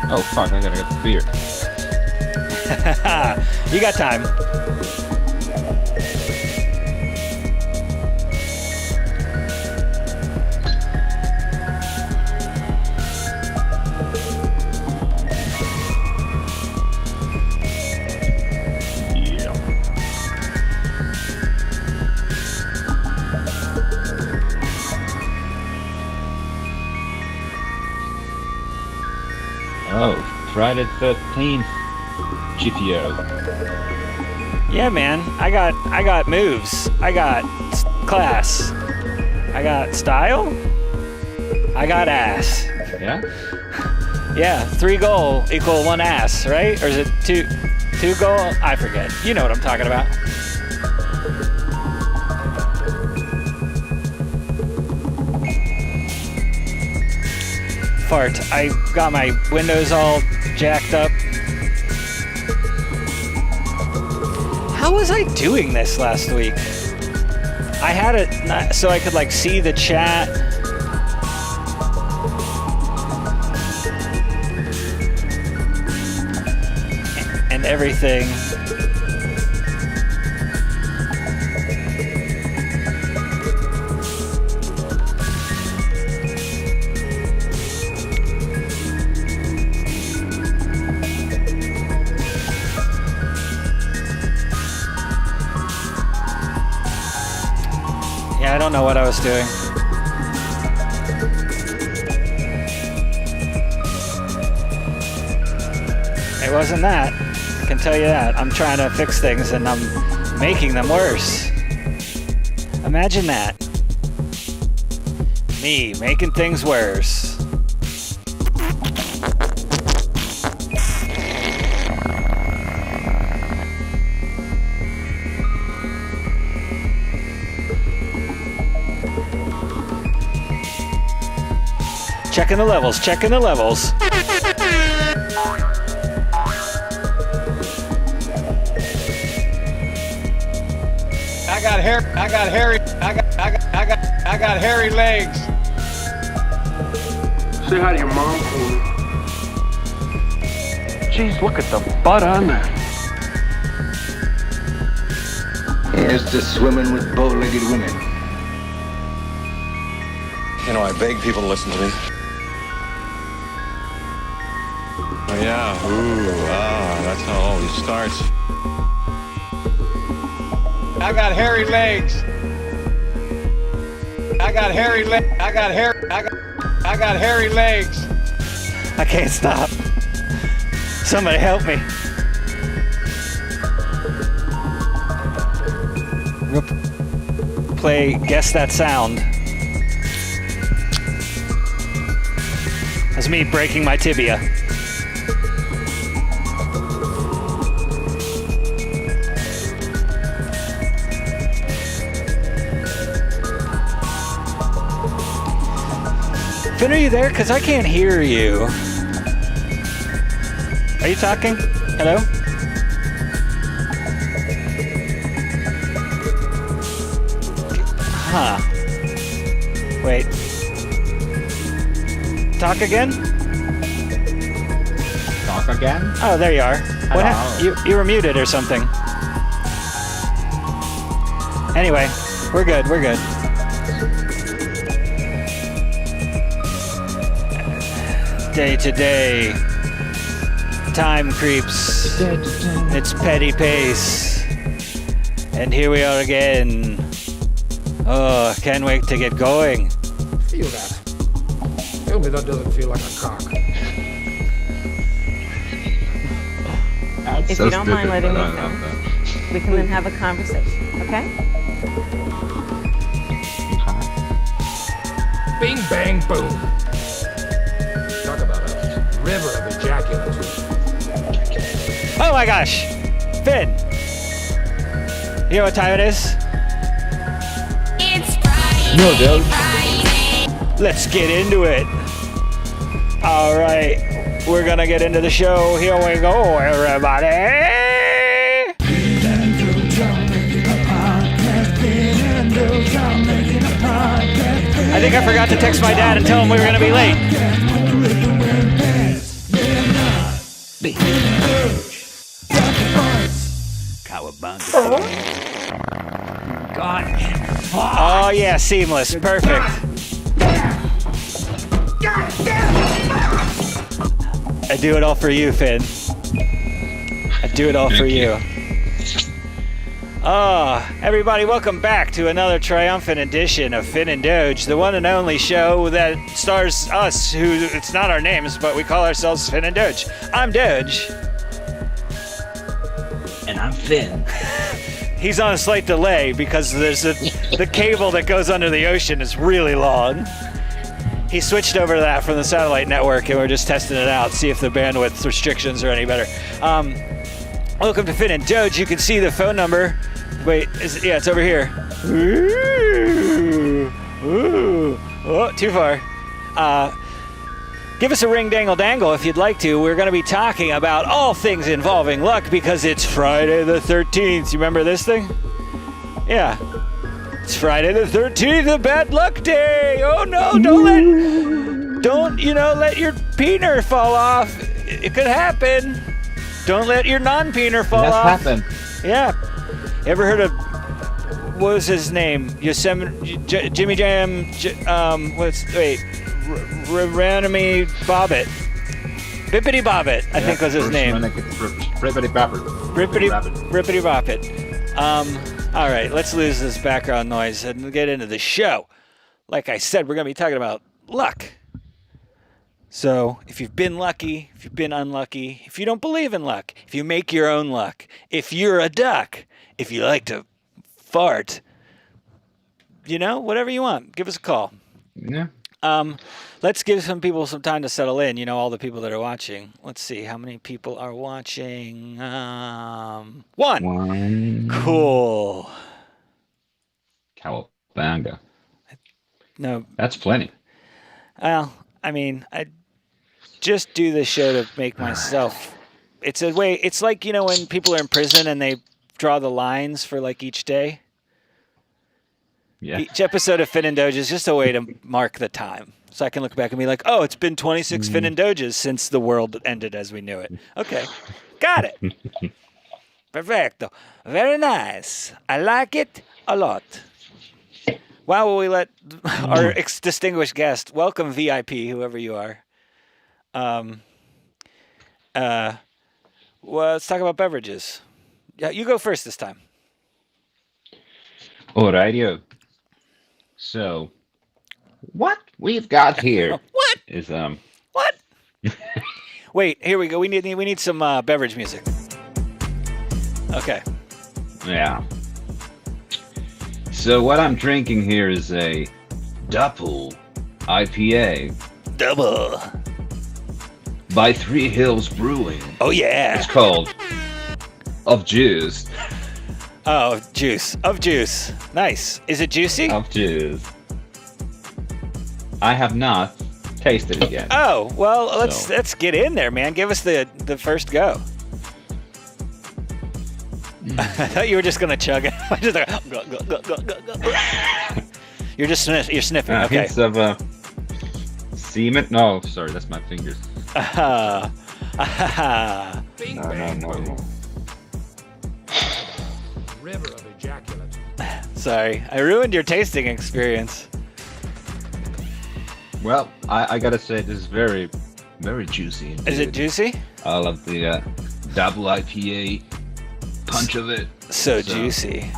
Oh fuck, I gotta get the beer. You got time. Oh, Friday 13th GTO. Yeah, man. I got moves. I got class. I got style. I got ass. Yeah? Yeah, 3 goal equal 1 ass, right? Or is it 2 goal? I forget. You know what I'm talking about. Fart. I got my windows all jacked up. How was I doing this last week? I had it so I could like see the chat. And everything. Yeah, I don't know what I was doing. It wasn't that. I can tell you that. I'm trying to fix things and I'm making them worse. Imagine that. Me making things worse. Checking the levels, checking the levels. I got hairy legs. Say hi to your mom for me. Jeez, look at the butt on that. Here's to swimming with bow-legged women. You know, I beg people to listen to me. Oh yeah, that's how it always starts. I got hairy legs. I got hairy legs. I can't stop. Somebody help me. Play Guess That Sound. That's me breaking my tibia. Finn, are you there? Because I can't hear you. Are you talking? Hello? Huh. Wait. Talk again? Talk again? Oh, there you are. What you were muted or something. Anyway, we're good, we're good. Day to day, time creeps, it's petty pace, and here we are again. Oh, can't wait to get going. Feel that. Tell me that doesn't feel like a cock. If you don't mind letting me know, we can then have a conversation, okay? Bing, bang, boom. Talk about a river of ejaculate. Oh my gosh! Finn! You know what time it is? It's Friday. No, Doge. Let's get into it. All right, we're gonna get into the show. Here we go, everybody. I think I forgot to text my dad and tell him we were gonna be late. Oh yeah, seamless, perfect. I do it all for you, Finn. I do it all for you. Oh, everybody, welcome back to another triumphant edition of Finn and Doge, the one and only show that stars us, who it's not our names, but we call ourselves Finn and Doge. I'm Doge. And I'm Finn. He's on a slight delay because there's the cable that goes under the ocean is really long. He switched over to that from the satellite network, and we're just testing it out, see if the bandwidth restrictions are any better. Welcome to Finn and Doge. You can see the phone number. Wait, it's over here. Ooh. Oh, too far. Give us a ring dangle dangle if you'd like to. We're going to be talking about all things involving luck because it's Friday the 13th. You remember this thing? Yeah. It's Friday the 13th, the bad luck day. Oh no, don't let your peener fall off. It could happen. Don't let your non-peener fall off. That's happened. Yeah. Ever heard of, what was his name? Yosemite, Jimmy Jam, Ranemy Bobbit. Bippity Bobbit, I think was his name. Rippity Boppit. Rippity Boppit. All right, let's lose this background noise and get into the show. Like I said, we're going to be talking about luck. So if you've been lucky, if you've been unlucky, if you don't believe in luck, if you make your own luck, if you're a duck, if you like to fart, whatever you want, give us a call. Yeah. Let's give some people some time to settle in, all the people that are watching. Let's see, how many people are watching? One. Cool. Cowabunga. No. That's plenty. Well, I just do this show to make myself. It's a way. It's like when people are in prison and they draw the lines for like each day. Yeah. Each episode of Finn and Doge is just a way to mark the time, so I can look back and be like, "Oh, it's been 26 Finn and Doges since the world ended as we knew it." Okay, got it. Perfecto. Very nice. I like it a lot. Why will we let our distinguished guest, welcome VIP, whoever you are. Well, let's talk about beverages. Yeah, you go first this time. Alrighty. So, what we've got here What? is What? Wait, here we go. We need some beverage music. Okay. Yeah. So what I'm drinking here is a double IPA Double. by Three Hills Brewing. Oh yeah. It's called Of Juice. Oh, juice. Of juice. Nice. Is it juicy? Of Juice. I have not tasted it yet. Oh, well, let's get in there, man. Give us the first go. I thought you were just gonna chug it. Just like, you're sniffing. Okay. Hints of semen. No, sorry, that's my fingers. No. River of ejaculate. Sorry, I ruined your tasting experience. Well, I gotta say this is very, very juicy. Indeed. Is it juicy? I love the double IPA punch of it. So juicy.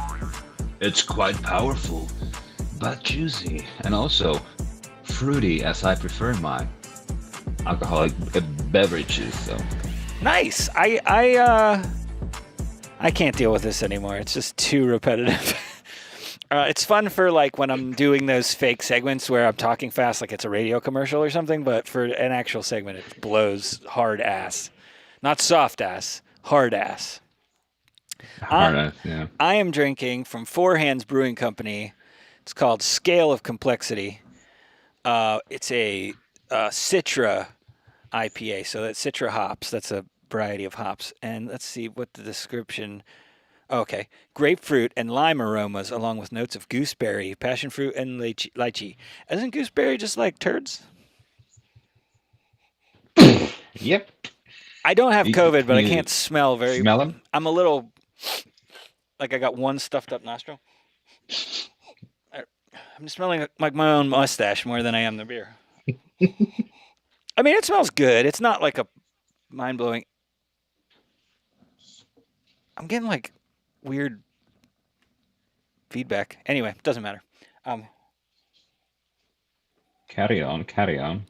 It's quite powerful, but juicy, and also fruity, as I prefer my alcoholic beverages. So Nice. I can't deal with this anymore. It's just too repetitive. It's fun for like when I'm doing those fake segments where I'm talking fast, like it's a radio commercial or something. But for an actual segment, it blows hard ass, not soft ass, hard ass. hard ass, yeah. I am drinking from Four Hands Brewing Company. It's called Scale of Complexity. It's a Citra IPA, so that's Citra hops. That's a variety of hops. And let's see what the description. Okay, grapefruit and lime aromas, along with notes of gooseberry, passion fruit, and lychee. Isn't gooseberry just like turds? Yep. I don't have COVID, but I You can't smell very. smell them? I'm a little like I got one stuffed up nostril. I'm smelling like my own mustache more than I am the beer. I mean, it smells good. It's not like a mind blowing. I'm getting like weird feedback. Anyway, doesn't matter. Carry on, carry on.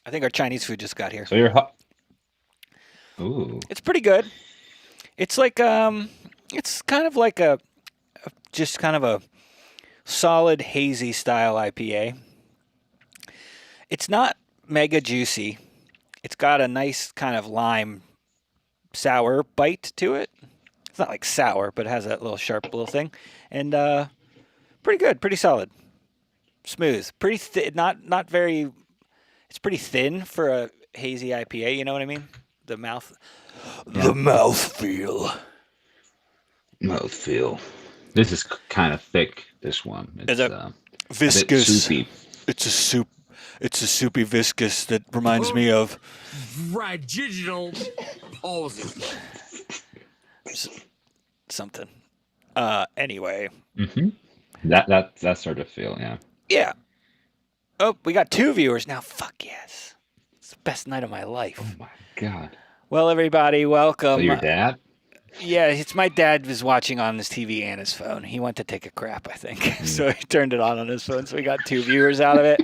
I think our Chinese food just got here. So you're hot. Ooh. It's pretty good. It's like it's kind of like just kind of a solid hazy style IPA. It's not mega juicy. It's got a nice kind of lime sour bite to it. It's not like sour, but it has that little sharp little thing. And pretty good, pretty solid. Smooth. Pretty not very it's pretty thin for a hazy IPA, you know what I mean? The mouthfeel. Mouthfeel. This is kind of thick, this one. It's viscous. a bit soupy. It's a soup. It's a soupy viscous that reminds me of Digital palsy. something. Anyway. Mm-hmm. That sort of feel, yeah. Yeah. Oh, we got 2 viewers now. Fuck yes. It's the best night of my life. Oh my god. Well, everybody, welcome. So your dad? Yeah, it's my dad was watching on his TV and his phone. He went to take a crap, I think. So he turned it on his phone, so we got 2 viewers out of it.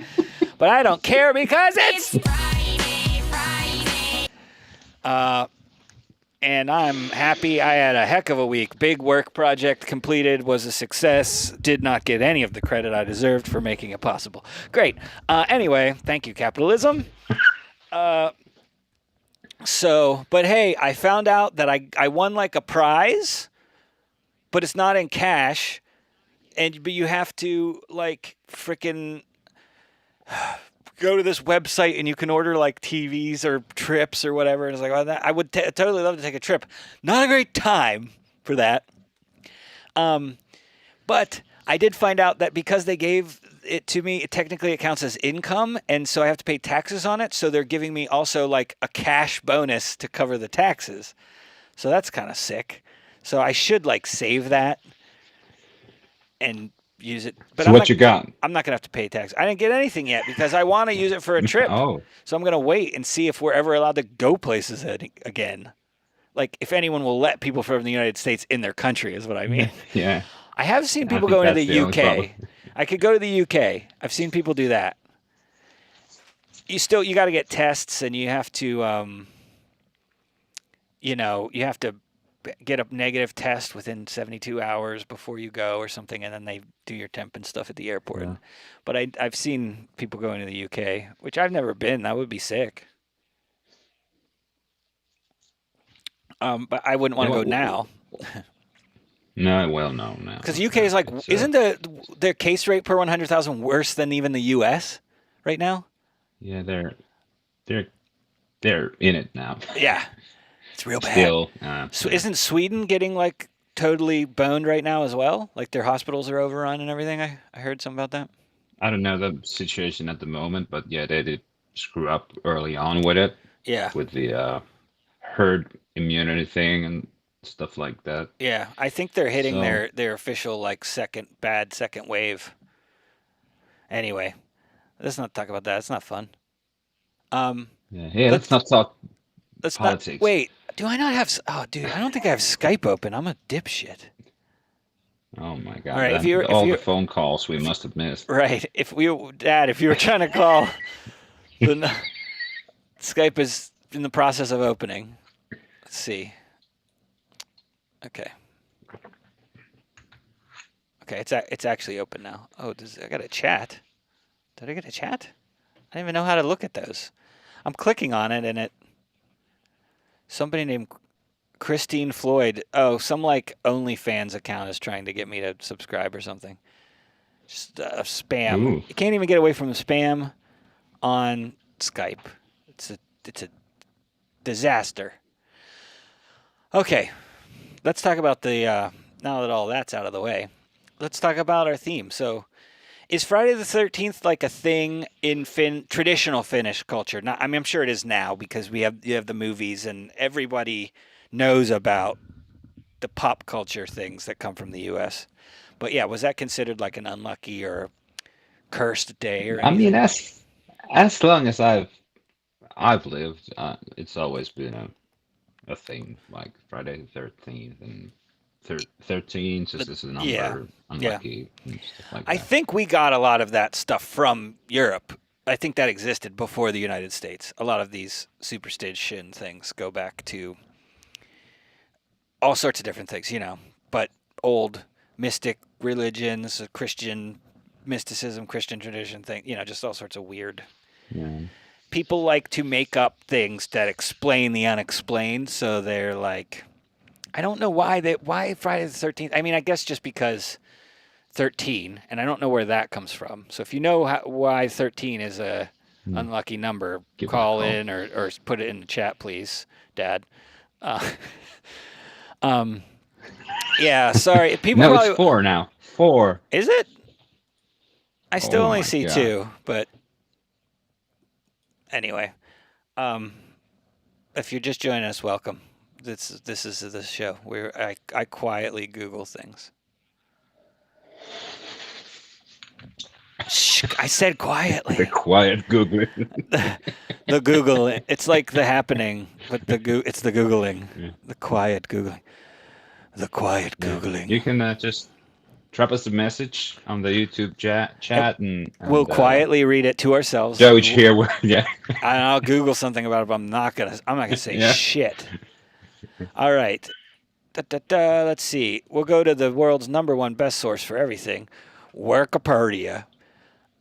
But I don't care because it's Friday. and I'm happy. I had a heck of a week. Big work project completed, was a success. Did not get any of the credit I deserved for making it possible. Great. Anyway, thank you, capitalism. But hey, I found out that I won like a prize, but it's not in cash, but you have to like frickin' go to this website and you can order like TVs or trips or whatever. And it's like, well, I would totally love to take a trip. Not a great time for that. But I did find out that because they gave it to me, technically it counts as income, and so I have to pay taxes on it. So they're giving me also like a cash bonus to cover the taxes. So that's kind of sick. So I should like save that and use it. But So you got? I'm not gonna have to pay tax. I didn't get anything yet because I want to use it for a trip. Oh. So I'm gonna wait and see if we're ever allowed to go places again. Like if anyone will let people from the United States in their country is what I mean. Yeah. I have seen I people think go into that's the the only UK. problem. I could go to the UK. I've seen people do that. You got to get tests, and you have to, you have to get a negative test within 72 hours before you go or something, and then they do your temp and stuff at the airport. Yeah. But I've seen people going to the UK, which I've never been. That would be sick. But I wouldn't want to go now. No, well, no. Because UK is like, isn't their case rate per 100,000 worse than even the US right now? Yeah, they're in it now. Yeah, it's real bad. Still, So isn't Sweden getting like totally boned right now as well? Like their hospitals are overrun and everything. I heard something about that. I don't know the situation at the moment, but yeah, they did screw up early on with it. Yeah. With the herd immunity thing and stuff like that. Yeah, I think they're hitting their official like second wave. Anyway, let's not talk about that. It's not fun. Yeah, let's not talk politics. Wait, do I not have? Oh, dude, I don't think I have Skype open. I'm a dipshit. Oh my god! All right, if the phone calls we must have missed. Right, if you were trying to call, then Skype is in the process of opening. Let's see. Okay, it's actually open now. Oh, I got a chat. Did I get a chat? I don't even know how to look at those. I'm clicking on it, and somebody named Christine Floyd. Oh, some like OnlyFans account is trying to get me to subscribe or something. Just spam. Ooh. You can't even get away from the spam on Skype. It's a disaster. Okay. Let's talk about now that all that's out of the way, let's talk about our theme. So Is Friday the 13th like a thing in traditional Finnish culture? Not, I mean, I'm sure it is now because you have the movies and everybody knows about the pop culture things that come from the U.S. But yeah, was that considered like an unlucky or cursed day or I anything? mean, as long as I've lived, it's always been a thing, like Friday the 13th and 13 just as a Yeah, number, yeah. unlucky and stuff like I that. think we got a lot of that stuff from Europe. I think that existed before the United States. A lot of these superstition things go back to all sorts of different things, but old mystic religions, Christian mysticism, Christian tradition thing, just all sorts of weird. Yeah. People like to make up things that explain the unexplained, so they're like, I don't know why Friday the 13th. I mean, I guess just because 13, and I don't know where that comes from. So if you know why 13 is a unlucky number, Give call us a call. in or put it in the chat, please, Dad. Yeah, sorry. People No, probably, it's 4 now. 4. is it? I still Oh only my see God. 2, but anyway, if you're just joining us, welcome. This is the show where I quietly Google things. Shh, I said The quietly. quiet Google. The Google. It's like the happening, but it's the Googling. Yeah. The quiet Googling. The quiet Googling. You can just drop us a message on the YouTube chat and We'll quietly read it to ourselves. Doge here. Yeah. And I'll Google something about it, but I'm not gonna say Yeah. shit. All right. Let's see. We'll go to the world's #1 best source for everything, Wikipedia.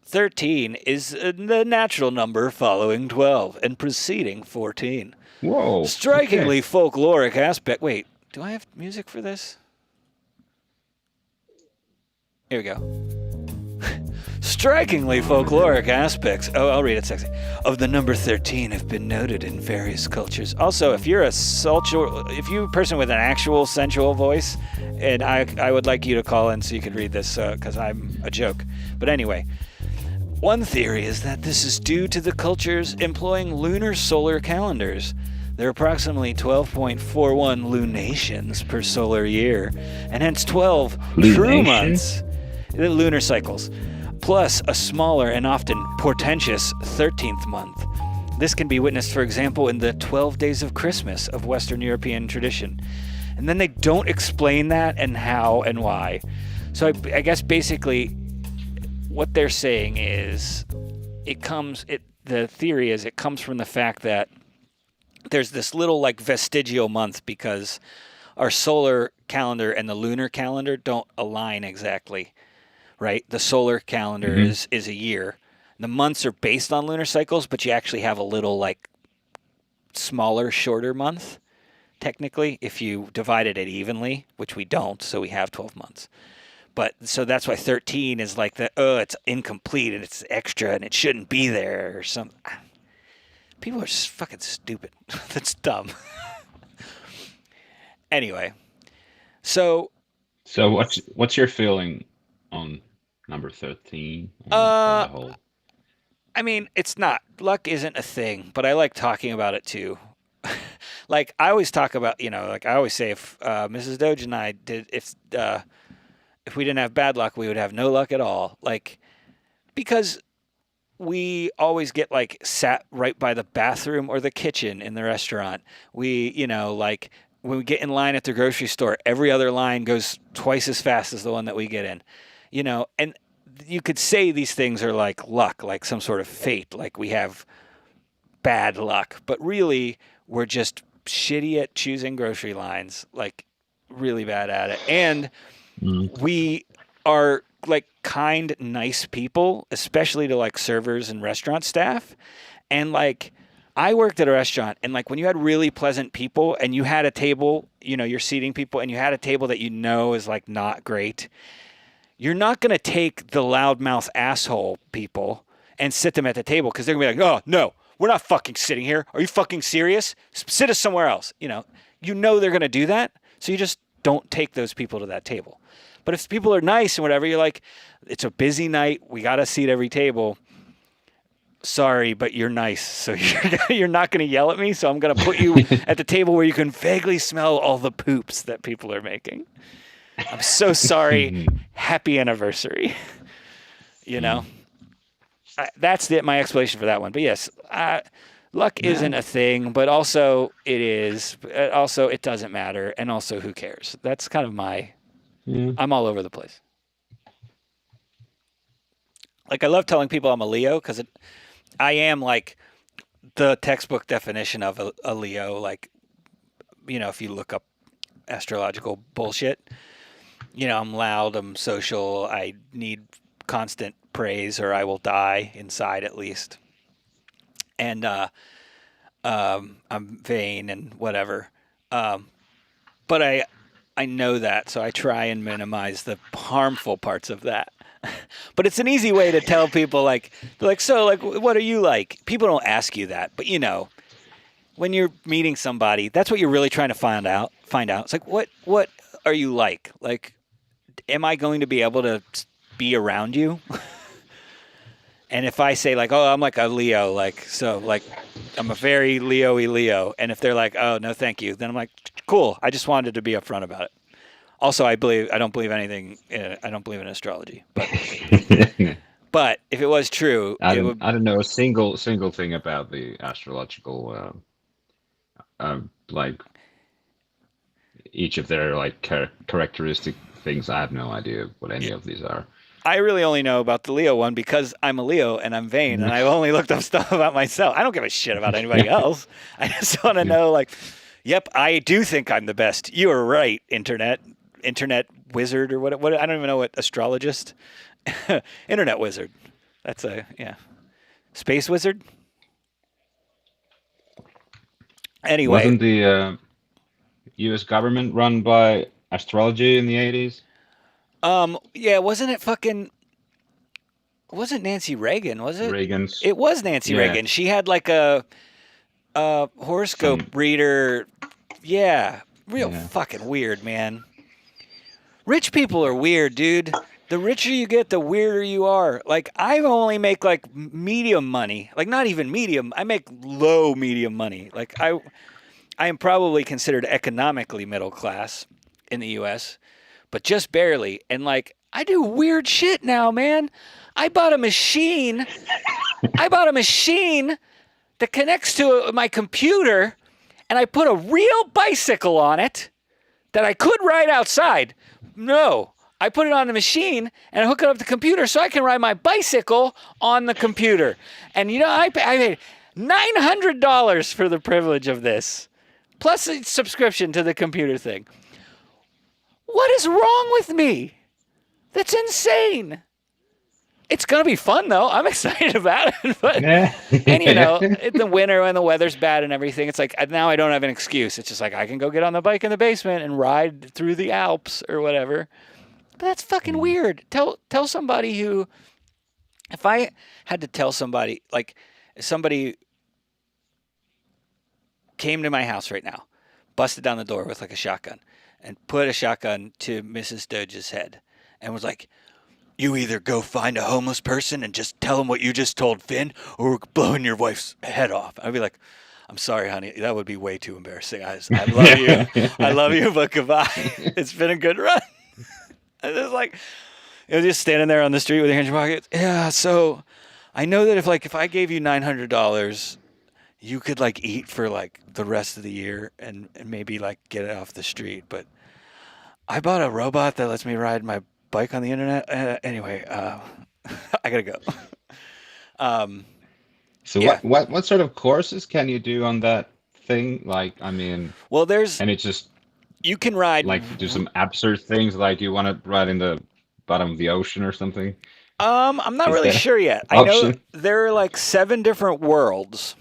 13 is the natural number following 12 and preceding 14. Whoa. Strikingly okay. folkloric aspect. Wait, do I have music for this? Here we go. Strikingly folkloric aspects. Oh, I'll read it sexy. Of the number 13 have been noted in various cultures. Also, if you're if you're a person with an actual sensual voice, and I would like you to call in so you could read this because I'm a joke. But anyway, one theory is that this is due to the cultures employing lunar solar calendars. There are approximately 12.41 lunations per solar year, and hence 12 true Lunation? months. The lunar cycles, plus a smaller and often portentous 13th month. This can be witnessed, for example, in the 12 Days of Christmas of Western European tradition. And then they don't explain that and how and why. So I guess basically what they're saying is the theory is it comes from the fact that there's this little like vestigial month because our solar calendar and the lunar calendar don't align exactly. Right? The solar calendar is a year. The months are based on lunar cycles, but you actually have a little like smaller, shorter month, technically, if you divided it evenly, which we don't, so we have 12 months. But so that's why 13 is like it's incomplete and it's extra and it shouldn't be there or something. People are fucking stupid. That's dumb. Anyway, so what's your feeling on number 13? On the whole? I mean, it's not. Luck isn't a thing, but I like talking about it too. Like, I always talk about, like I always say if Mrs. Doge and I if we didn't have bad luck, we would have no luck at all. Like, because we always get, like, sat right by the bathroom or the kitchen in the restaurant. We, like, when we get in line at the grocery store, every other line goes twice as fast as the one that we get in. And you could say these things are like luck, like some sort of fate, like we have bad luck. But really, we're just shitty at choosing grocery lines, like really bad at it. And we are like kind, nice people, especially to like servers and restaurant staff. And like, I worked at a restaurant, and like when you had really pleasant people and you had a table, you're seating people and you had a table that is like not great, you're not going to take the loudmouth asshole people and sit them at the table because they're going to be like, oh, no, we're not fucking sitting here. Are you fucking serious? Sit us somewhere else. They're going to do that, so you just don't take those people to that table. But if people are nice and whatever, you're like, it's a busy night. We got a seat every table. Sorry, but you're nice, so you're not going to yell at me. So I'm going to put you at the table where you can vaguely smell all the poops that people are making. I'm so sorry. Happy anniversary. You know, that's my explanation for that one. But yes, luck isn't a thing, but also it is. Also, it doesn't matter, and also, who cares? That's kind of my. I'm all over the place. Like, I love telling people I'm a Leo because I am like the textbook definition of a Leo. Like, you know, if you look up astrological bullshit, you know, I'm loud, I'm social, I need constant praise or I will die inside at least. And I'm vain and whatever. But I know that, so I try and minimize the harmful parts of that. But it's an easy way to tell people, like, they're like, so, like, what are you like? People don't ask you that, but you know, when you're meeting somebody, that's what you're really trying to find out. It's like, what are you like? Like, am I going to be able to be around you? And if I say, like, oh, I'm like a Leo, like, so, like, I'm a very Leo-y Leo, and if they're like, oh, no, thank you, then I'm like, cool, I just wanted to be upfront about it. Also, I don't believe anything. I don't believe in astrology. But if it was true, I don't know a single thing about the astrological, like each of their like characteristic things. I have no idea what any of these are. I really only know about the Leo one because I'm a Leo and I'm vain, and I only looked up stuff about myself. I don't give a shit about anybody else. I just want to know, like, yep, I do think I'm the best. You are right, internet wizard or what I don't even know what astrologist. Internet wizard. That's space wizard. Anyway, wasn't the U.S. government run by astrology in the 80s? Yeah, wasn't Nancy Reagan, was it? Reagan's. It was Nancy Reagan. She had like a horoscope reader. Yeah, real fucking weird, man. Rich people are weird, dude. The richer you get, the weirder you are. Like, I only make like medium money. Like, not even medium. I make low medium money. Like, I am probably considered economically middle class in the U.S., but just barely. And like, I do weird shit now, man. I bought a machine that connects to my computer, and I put a real bicycle on it that I could ride outside. No, I put it on the machine and I hook it up to the computer so I can ride my bicycle on the computer. And you know, I paid $900 for the privilege of this, plus a subscription to the computer thing. What is wrong with me? That's insane. It's going to be fun, though. I'm excited about it. But, and, you know, in the winter when the weather's bad and everything, it's like now I don't have an excuse. It's just like I can go get on the bike in the basement and ride through the Alps or whatever. But that's fucking weird. Tell somebody who, if I had to tell somebody, like, if somebody came to my house right now, busted down the door with like a shotgun and put a shotgun to Mrs. Doge's head and was like, you either go find a homeless person and just tell them what you just told Finn, or we're blowing your wife's head off. I'd be like, I'm sorry, honey. That would be way too embarrassing. I love you. I love you, but goodbye. It's been a good run. And it's like, you're just standing there on the street with your hands in your pockets. Yeah, so I know that if I gave you $900, you could like eat for like the rest of the year and maybe like get it off the street. But I bought a robot that lets me ride my bike on the internet. Anyway, I gotta go. So yeah. What sort of courses can you do on that thing? Like, I mean, well, and it's just you can ride like do some absurd things, like you want to ride in the bottom of the ocean or something. I'm not really sure yet. I know there are like 7 different worlds,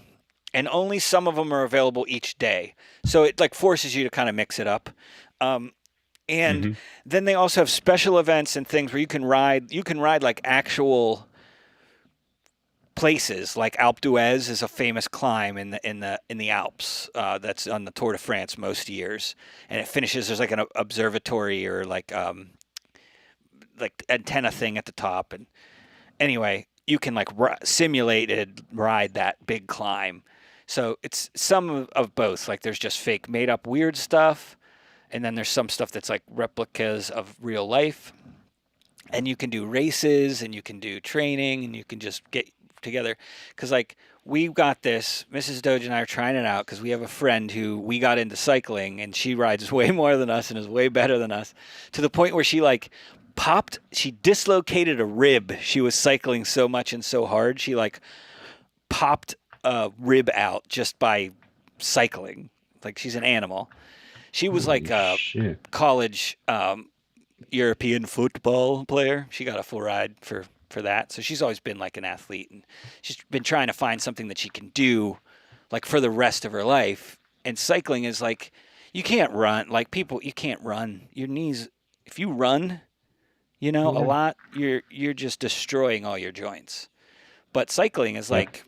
and only some of them are available each day. So it like forces you to kind of mix it up. And then they also have special events and things where you can ride like actual places. Like Alpe d'Huez is a famous climb in the Alps that's on the Tour de France most years, and it finishes. There's like an observatory or like like antenna thing at the top, and anyway, you can like simulated ride that big climb. So it's some of both. Like there's just fake made up weird stuff, and then there's some stuff that's like replicas of real life. And you can do races, and you can do training, and you can just get together. Because like we got this, Mrs. Doge and I are trying it out because we have a friend who we got into cycling, and she rides way more than us and is way better than us, to the point where she like she dislocated a rib. She was cycling so much and so hard, she like popped a rib out just by cycling. Like she's an animal. She was like a college European football player. She got a full ride for that. So she's always been like an athlete, and she's been trying to find something that she can do like for the rest of her life. And cycling is like, you can't run. Like people, you can't run. Your knees, if you run, a lot, you're just destroying all your joints. But cycling is like,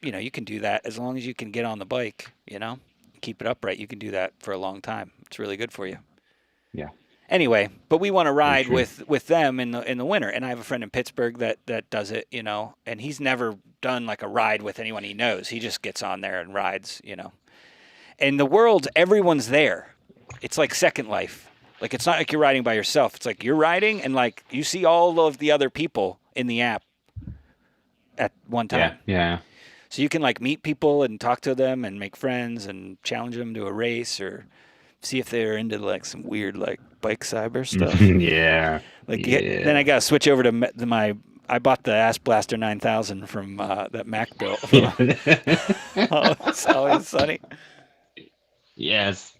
you can do that as long as you can get on the bike, keep it upright. You can do that for a long time. It's really good for you. Yeah. Anyway, but we want to ride with them in the winter, and I have a friend in Pittsburgh that does it, and he's never done like a ride with anyone he knows. He just gets on there and rides, And the world, everyone's there. It's like Second Life. Like it's not like you're riding by yourself. It's like you're riding, and like you see all of the other people in the app at one time. Yeah. So you can like meet people and talk to them and make friends and challenge them to a race or see if they're into like some weird like bike cyber stuff. Yeah. Then I got to switch over to I bought the Ass Blaster 9000 from that Mac built. Oh, it's always sunny. Yes.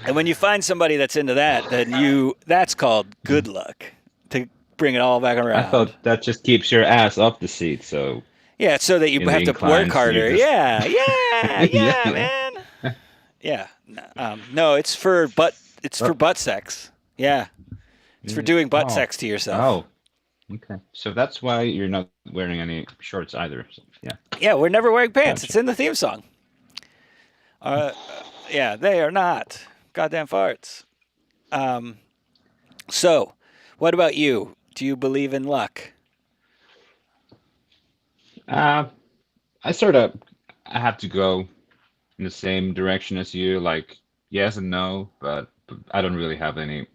And when you find somebody that's into that, then that's called good luck to bring it all back around. I thought that just keeps your ass off the seat, so. Yeah, so that you have to work harder. Yeah, man. Yeah. No, it's for butt sex. Yeah. It's for doing butt sex to yourself. Oh. Okay. So that's why you're not wearing any shorts either. So, yeah. Yeah, we're never wearing pants. Gotcha. It's in the theme song. Yeah, they are not. Goddamn farts. So, what about you? Do you believe in luck? I have to go in the same direction as you, like yes and no, but I don't really have any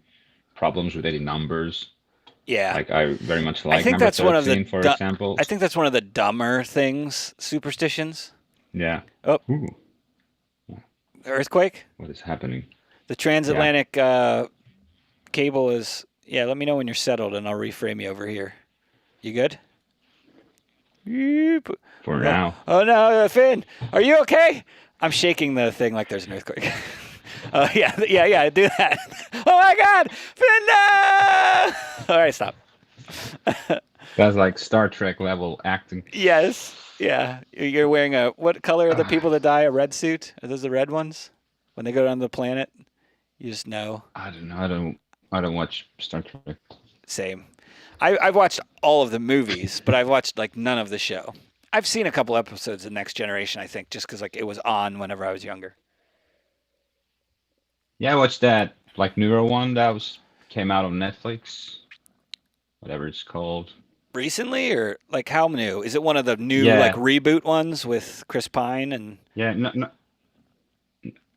problems with any numbers. Yeah. Like I very much like I think number that's 13, one of the for example. I think that's one of the dumber things, superstitions. Yeah. Oh. Ooh. Earthquake? What is happening? The transatlantic cable is... Yeah, let me know when you're settled, and I'll reframe you over here. You good? For now. Oh, no, Finn, are you okay? I'm shaking the thing like there's an earthquake. Yeah, do that. Oh, my God! Finn, no! All right, stop. That's like Star Trek level acting. Yes. Yeah. You're wearing what color are the people that die? A red suit? Are those the red ones? When they go down to the planet? You just know. I don't know. I don't watch Star Trek. Same. I've watched all of the movies, but I've watched like none of the show. I've seen a couple episodes of Next Generation, I think, just because like it was on whenever I was younger. Yeah, I watched that like newer one that came out on Netflix. Whatever it's called. Recently, or like how new? Is it one of the new like reboot ones with Chris Pine and? Yeah, no.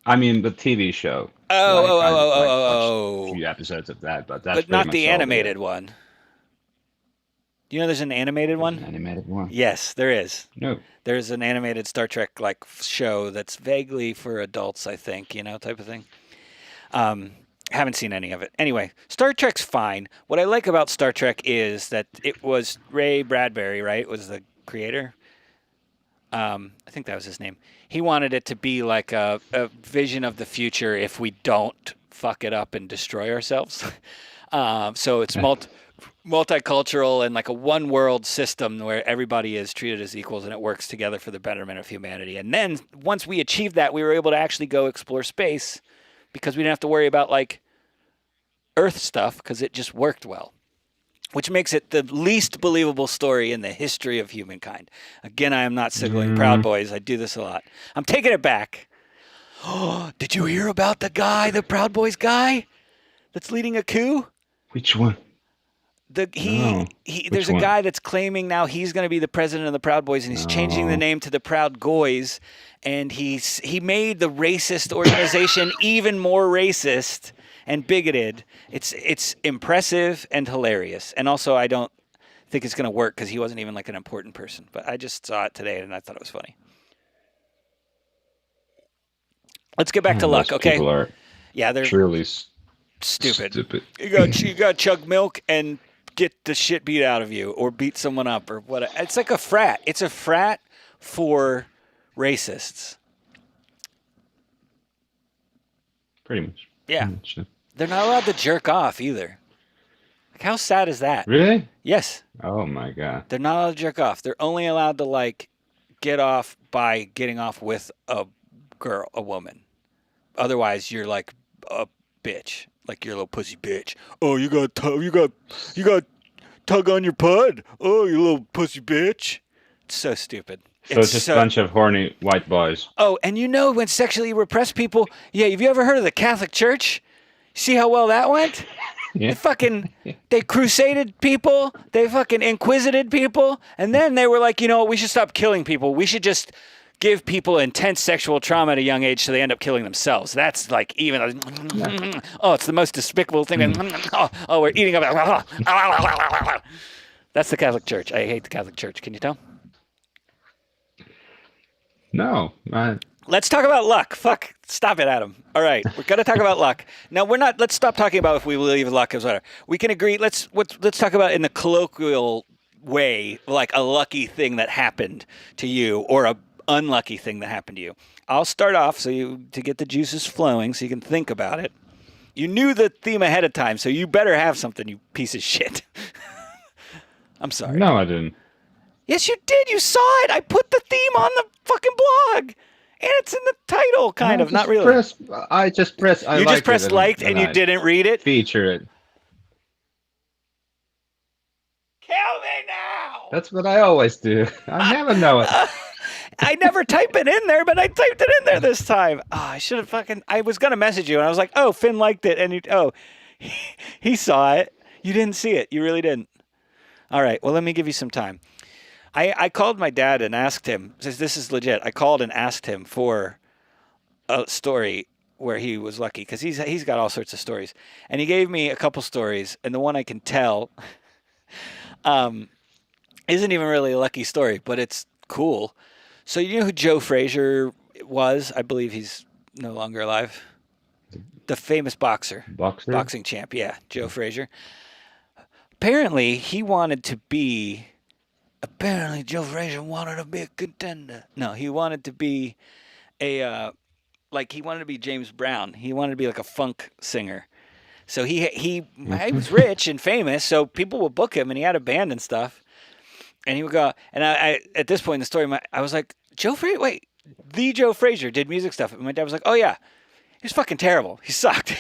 I mean the TV show. Oh. A few episodes of that, but that's not the animated one. Do you know there's an animated one? An animated one? Yes, there is. No. There's an animated Star Trek like show that's vaguely for adults, I think, type of thing. Haven't seen any of it. Anyway, Star Trek's fine. What I like about Star Trek is that it was Ray Bradbury, right? Was the creator. I think that was his name. He wanted it to be like a vision of the future if we don't fuck it up and destroy ourselves. So it's multicultural and like a one world system where everybody is treated as equals and it works together for the betterment of humanity. And then once we achieved that, we were able to actually go explore space because we didn't have to worry about like Earth stuff because it just worked well, which makes it the least believable story in the history of humankind. Again, I am not signaling Proud Boys. I do this a lot. I'm taking it back. Oh, did you hear about the Proud Boys guy that's leading a coup? Which one? No. There's a one? guy that's claiming now he's going to be the president of the Proud Boys, and he's changing the No. name to the Proud Goys, and he made the racist organization even more racist and bigoted. It's impressive and hilarious, and also I don't think it's going to work because he wasn't even like an important person. But I just saw it today and I thought it was funny. Let's get back to luck, Those okay? people are Yeah, they're truly stupid. stupid. You got to chug milk and get the shit beat out of you, or beat someone up, or what? It's like a frat. It's a frat for racists. Pretty much. Yeah, Pretty much, yeah. they're not allowed to jerk off either. Like, how sad is that? Really? Yes, Oh my god. they're not allowed to jerk off. They're only allowed to like get off by getting off with a girl, a woman. Otherwise, you're like a bitch, like you're a little pussy bitch. Oh, you got tug on your pud. Oh, you little pussy bitch. It's so stupid. So it's just a bunch of horny white boys. Oh, and you know when sexually repressed people? Yeah, have you ever heard of the Catholic Church? See how well that went? Yeah. They crusaded people, they fucking inquisited people, and then they were like, you know what, we should stop killing people. We should just give people intense sexual trauma at a young age so they end up killing themselves. That's like even, oh, it's the most despicable thing. Oh, we're eating up. That's the Catholic Church. I hate the Catholic Church. Can you tell? No. Let's talk about luck. Fuck. Stop it, Adam. All right. We're going to talk about luck. Now, let's stop talking about if we believe luck is whatever. We can agree. Let's talk about in the colloquial way, like a lucky thing that happened to you or a unlucky thing that happened to you. I'll start off to get the juices flowing so you can think about it. You knew the theme ahead of time, so you better have something, you piece of shit. I'm sorry. No, I didn't. Yes, you did. You saw it. I put the theme on the fucking blog. And it's in the title, kind of. Not really. I just pressed. You just pressed liked and you didn't read it? Feature it. Kill me now! That's what I always do. I never know it. I never type it in there, but I typed it in there this time. Oh, I should have fucking... I was going to message you, and I was like, oh, Finn liked it. And he saw it. You didn't see it. You really didn't. All right, well, let me give you some time. I called my dad and asked him, says this is legit. I called and asked him for a story where he was lucky, because he's got all sorts of stories. And he gave me a couple stories, and the one I can tell isn't even really a lucky story, but it's cool. So you know who Joe Frazier was? I believe he's no longer alive. The famous boxer. Boxing champ, yeah, Joe Frazier. Apparently, Joe Frazier wanted to be a contender. No, he wanted to be he wanted to be James Brown. He wanted to be like a funk singer. So he was rich and famous, so people would book him, and he had a band and stuff. And he would go, and I at this point in the story, I was like, Joe Frazier did music stuff. And my dad was like, oh yeah, he was fucking terrible. He sucked.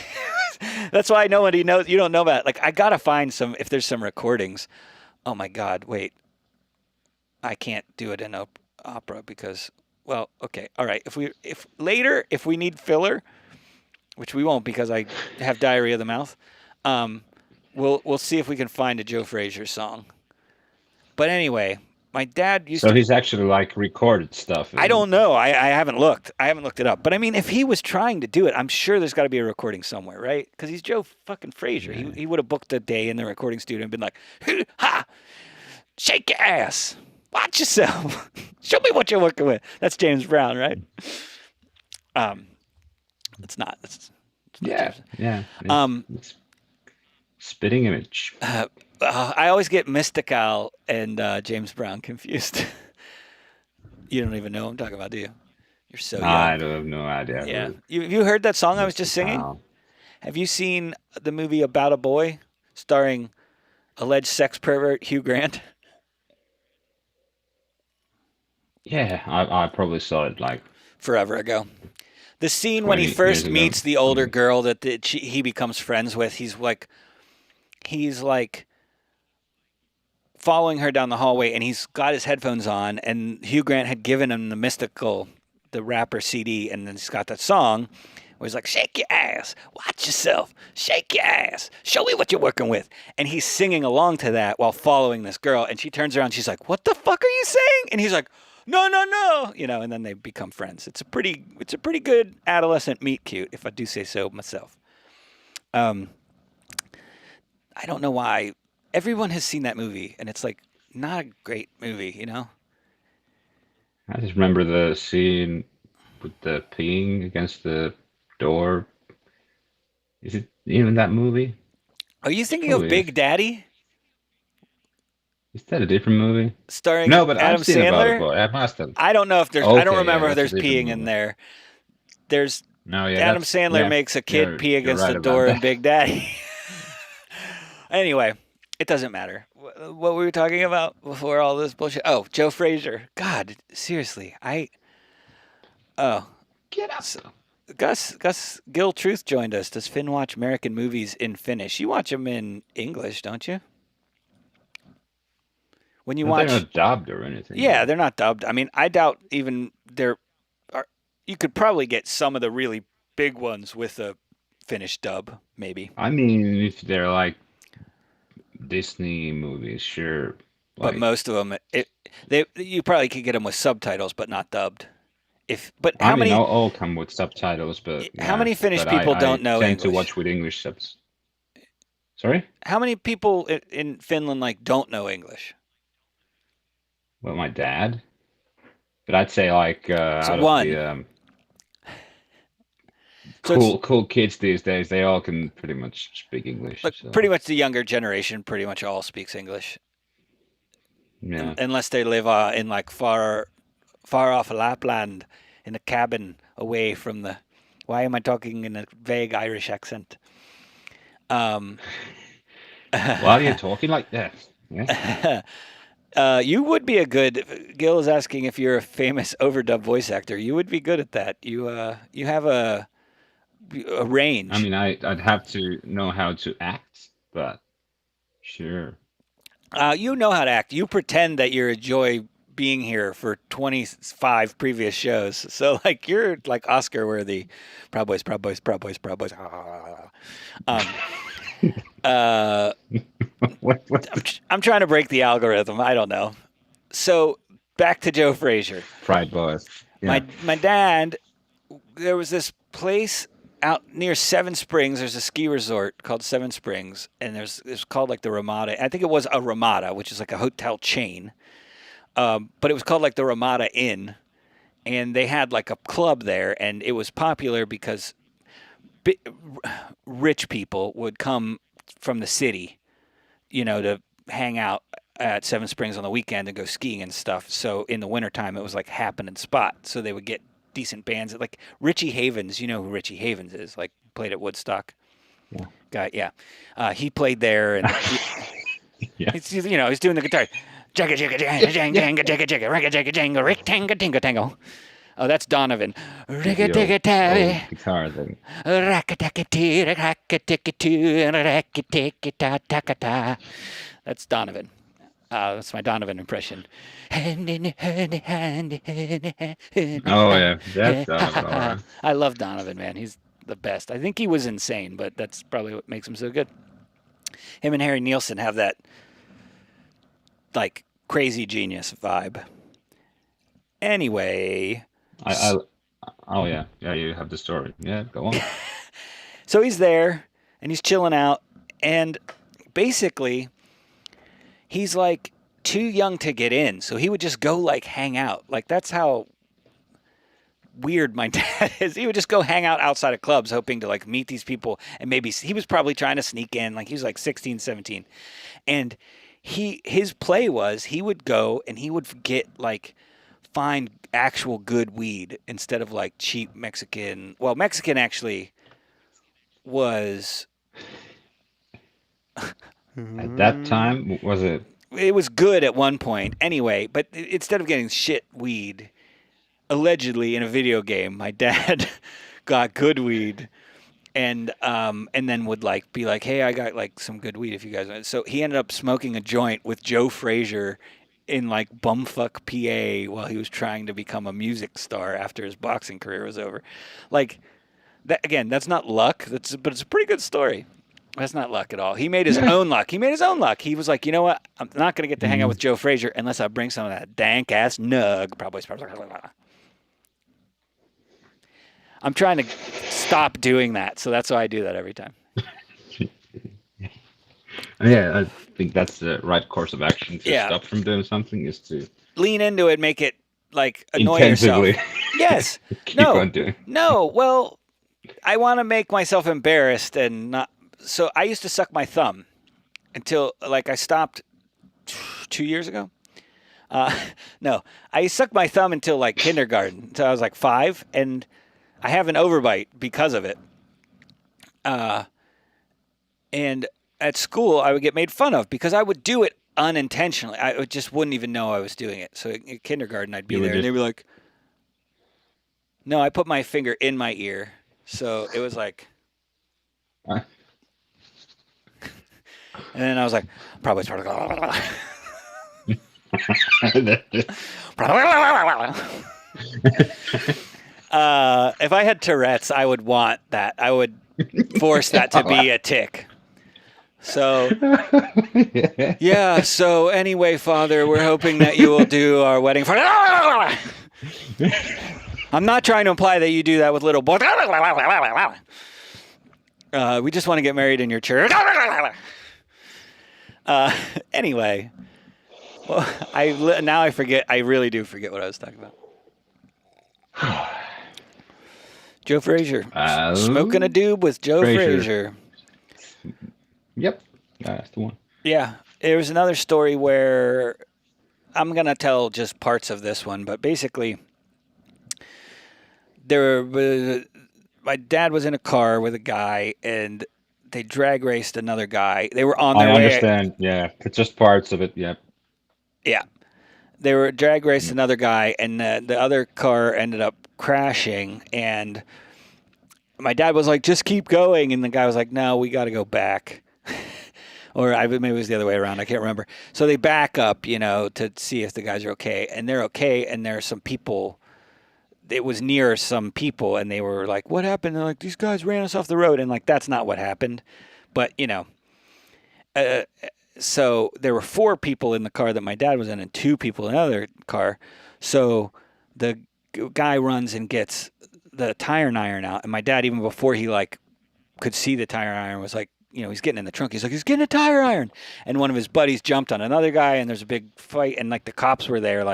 That's why nobody knows. You don't know about it. Like, I gotta find if there's some recordings. Oh my God, wait. I can't do it in opera because, well, okay, all right. If later we need filler, which we won't because I have diarrhea of the mouth, we'll see if we can find a Joe Frazier song. But anyway, my dad used to. So he's actually like recorded stuff. I don't know. I haven't looked. I haven't looked it up. But I mean, if he was trying to do it, I'm sure there's got to be a recording somewhere, right? Because he's Joe fucking Frazier. Yeah. He would have booked a day in the recording studio and been like, ha, shake your ass. Watch yourself. Show me what you're working with. That's James Brown, right? It's not. It's yeah. James. Yeah. It's spitting image. I always get Mystical and James Brown confused. You don't even know what I'm talking about, do you? You're so young. I don't have no idea. Yeah. You heard that song I was just singing? Have you seen the movie About a Boy starring alleged sex pervert Hugh Grant? Yeah, I probably saw it like forever ago. The scene when he first meets the older girl that he becomes friends with, he's like following her down the hallway, and he's got his headphones on, and Hugh Grant had given him the rapper CD, and then he's got that song where he's like, shake your ass, watch yourself, shake your ass, show me what you're working with. And he's singing along to that while following this girl. And she turns around, she's like, what the fuck are you saying? And he's like, no, no, no. You know, and then they become friends. It's a pretty good adolescent meet cute, if I do say so myself. I don't know why. Everyone has seen that movie, and it's like not a great movie, you know? I just remember the scene with the peeing against the door. Is it even that movie? Are you thinking Probably of Big Daddy? Is that a different movie? Starring No, but Adam I've seen about it, Sandler? but I must have. I don't know if there's. I Okay, don't yeah, remember if that's a there's different peeing in movie. there. There's No, yeah, Adam that's, Sandler yeah, makes a kid you're- pee you're against right the about door in that. Big Daddy. Anyway, it doesn't matter. What were we talking about before all this bullshit? Oh, Joe Frazier. God, seriously, Oh, Get up. Gus Gil Truth joined us. Does Finn watch American movies in Finnish? You watch them in English, don't you? When you No, watch, they're not dubbed or anything. yeah, they're not dubbed. I mean, I doubt even there are. You could probably get some of the really big ones with a Finnish dub, maybe. I mean, if they're like Disney movies, sure. But Like, most of them, you probably could get them with subtitles, but not dubbed. But I how mean, many all come with subtitles, but how yeah, many Finnish but people I don't know tend to English? watch with English subs. Sorry? How many people in Finland like don't know English? Well, my dad. But I'd say like So out one. of the So it's- cool kids these days, they all can pretty much speak English. Like So, pretty much the younger generation, pretty much all speaks English, yeah. unless they live in like far off Lapland in a cabin away from the. Why am I talking in a vague Irish accent? Why are you talking like that? Yeah. You would be a good. Gil is asking if you're a famous overdub voice actor. You would be good at that. You have a range. I mean, I'd have to know how to act, but sure. You know how to act. You pretend that you're a joy being here for 25 previous shows. So like you're like Oscar worthy. Proud Boys, Proud Boys, Proud Boys, Proud Boys. I'm trying to break the algorithm. I don't know. So back to Joe Frazier. Pride Boys. Yeah. My dad, there was this place out near Seven Springs. There's a ski resort called Seven Springs, and it's called like the Ramada. I think it was a Ramada, which is like a hotel chain. But it was called like the Ramada Inn, and they had like a club there, and it was popular because rich people would come from the city, to hang out at Seven Springs on the weekend and go skiing and stuff. So in the wintertime, it was like happening spot. So they would get decent bands. Like Richie Havens, you know who Richie Havens is, like played at Woodstock. Yeah. Guy, yeah. He played there, and Yeah. he's doing the guitar. Jagga jagga jagga jagga jagga jagga ragga jagga jagga rick tanga tinga tango. Oh, that's Donovan. Rigga digga tabby. Guitar thing. Rakataki rakatiki rakatiki ta ta ta. That's Donovan. That's my Donovan impression. Oh yeah, that's alright. I love Donovan, man. He's the best. I think he was insane, but that's probably what makes him so good. Him and Harry Nielsen have that like crazy genius vibe. Anyway, Oh yeah, you have the story. Yeah, go on. so he's there and he's chilling out, and basically he's like too young to get in, so he would just go like hang out. Like that's how weird my dad is. He would just go hang out outside of clubs hoping to like meet these people, and maybe he was probably trying to sneak in. Like he was like 16, 17. And his play was he would go and he would find actual good weed instead of like cheap Mexican. Well, Mexican actually was At that time, was it? it was good at one point anyway, but instead of getting shit weed, allegedly in a video game, my dad got good weed and then would like be like, hey, I got like some good weed if you guys want. So he ended up smoking a joint with Joe Frazier in like bumfuck PA while he was trying to become a music star after his boxing career was over. Like That's not luck. But it's a pretty good story. That's not luck at all. He made his own luck. He was like, you know what? I'm not going to get to hang out with Joe Frazier unless I bring some of that dank ass nug. Probably. I'm trying to stop doing that, so that's why I do that every time. Yeah, I think that's the right course of action to Yeah. stop from doing something is to Lean into it, make it like annoy yourself. intensively Yes. keep No. on doing. No. Well, I want to make myself embarrassed and not. So I used to suck my thumb until like I stopped 2 years ago. No, I sucked my thumb until like kindergarten. Until I was like 5, and I have an overbite because of it. And at school, I would get made fun of because I would do it unintentionally. Just wouldn't even know I was doing it. So in kindergarten, I'd be there, and they'd be like, "No, I put my finger in my ear." So it was like, Huh? and then I was like, probably. If I had Tourette's, I would want that. I would force that to be a tick. So, yeah. So anyway, Father, we're hoping that you will do our wedding. I'm not trying to imply that you do that with little boys. We just want to get married in your church. Anyway, well, I forget. I really do forget what I was talking about. Joe Frazier. Smoking a doob with Joe Frazier. Yep, that's the one. Yeah. There was another story where I'm going to tell just parts of this one, but basically my dad was in a car with a guy and they drag raced another guy. They were on their way. I understand. Yeah, it's just parts of it. Yep. Yeah. They were drag raced another guy, and the other car ended up crashing. And my dad was like, "Just keep going," and the guy was like, "No, we got to go back." Or maybe it was the other way around. I can't remember. So they back up, to see if the guys are okay, and they're okay. And there are some people. It was near some people, and they were like, "What happened?" And they're like, "These guys ran us off the road," and like that's not what happened, but So there were 4 people in the car that my dad was in and 2 people in another car. So the guy runs and gets the tire iron out. And my dad, even before he could see the tire iron, was like, he's getting in the trunk. He's like, he's getting a tire iron. And one of his buddies jumped on another guy and there's a big fight. And the cops were there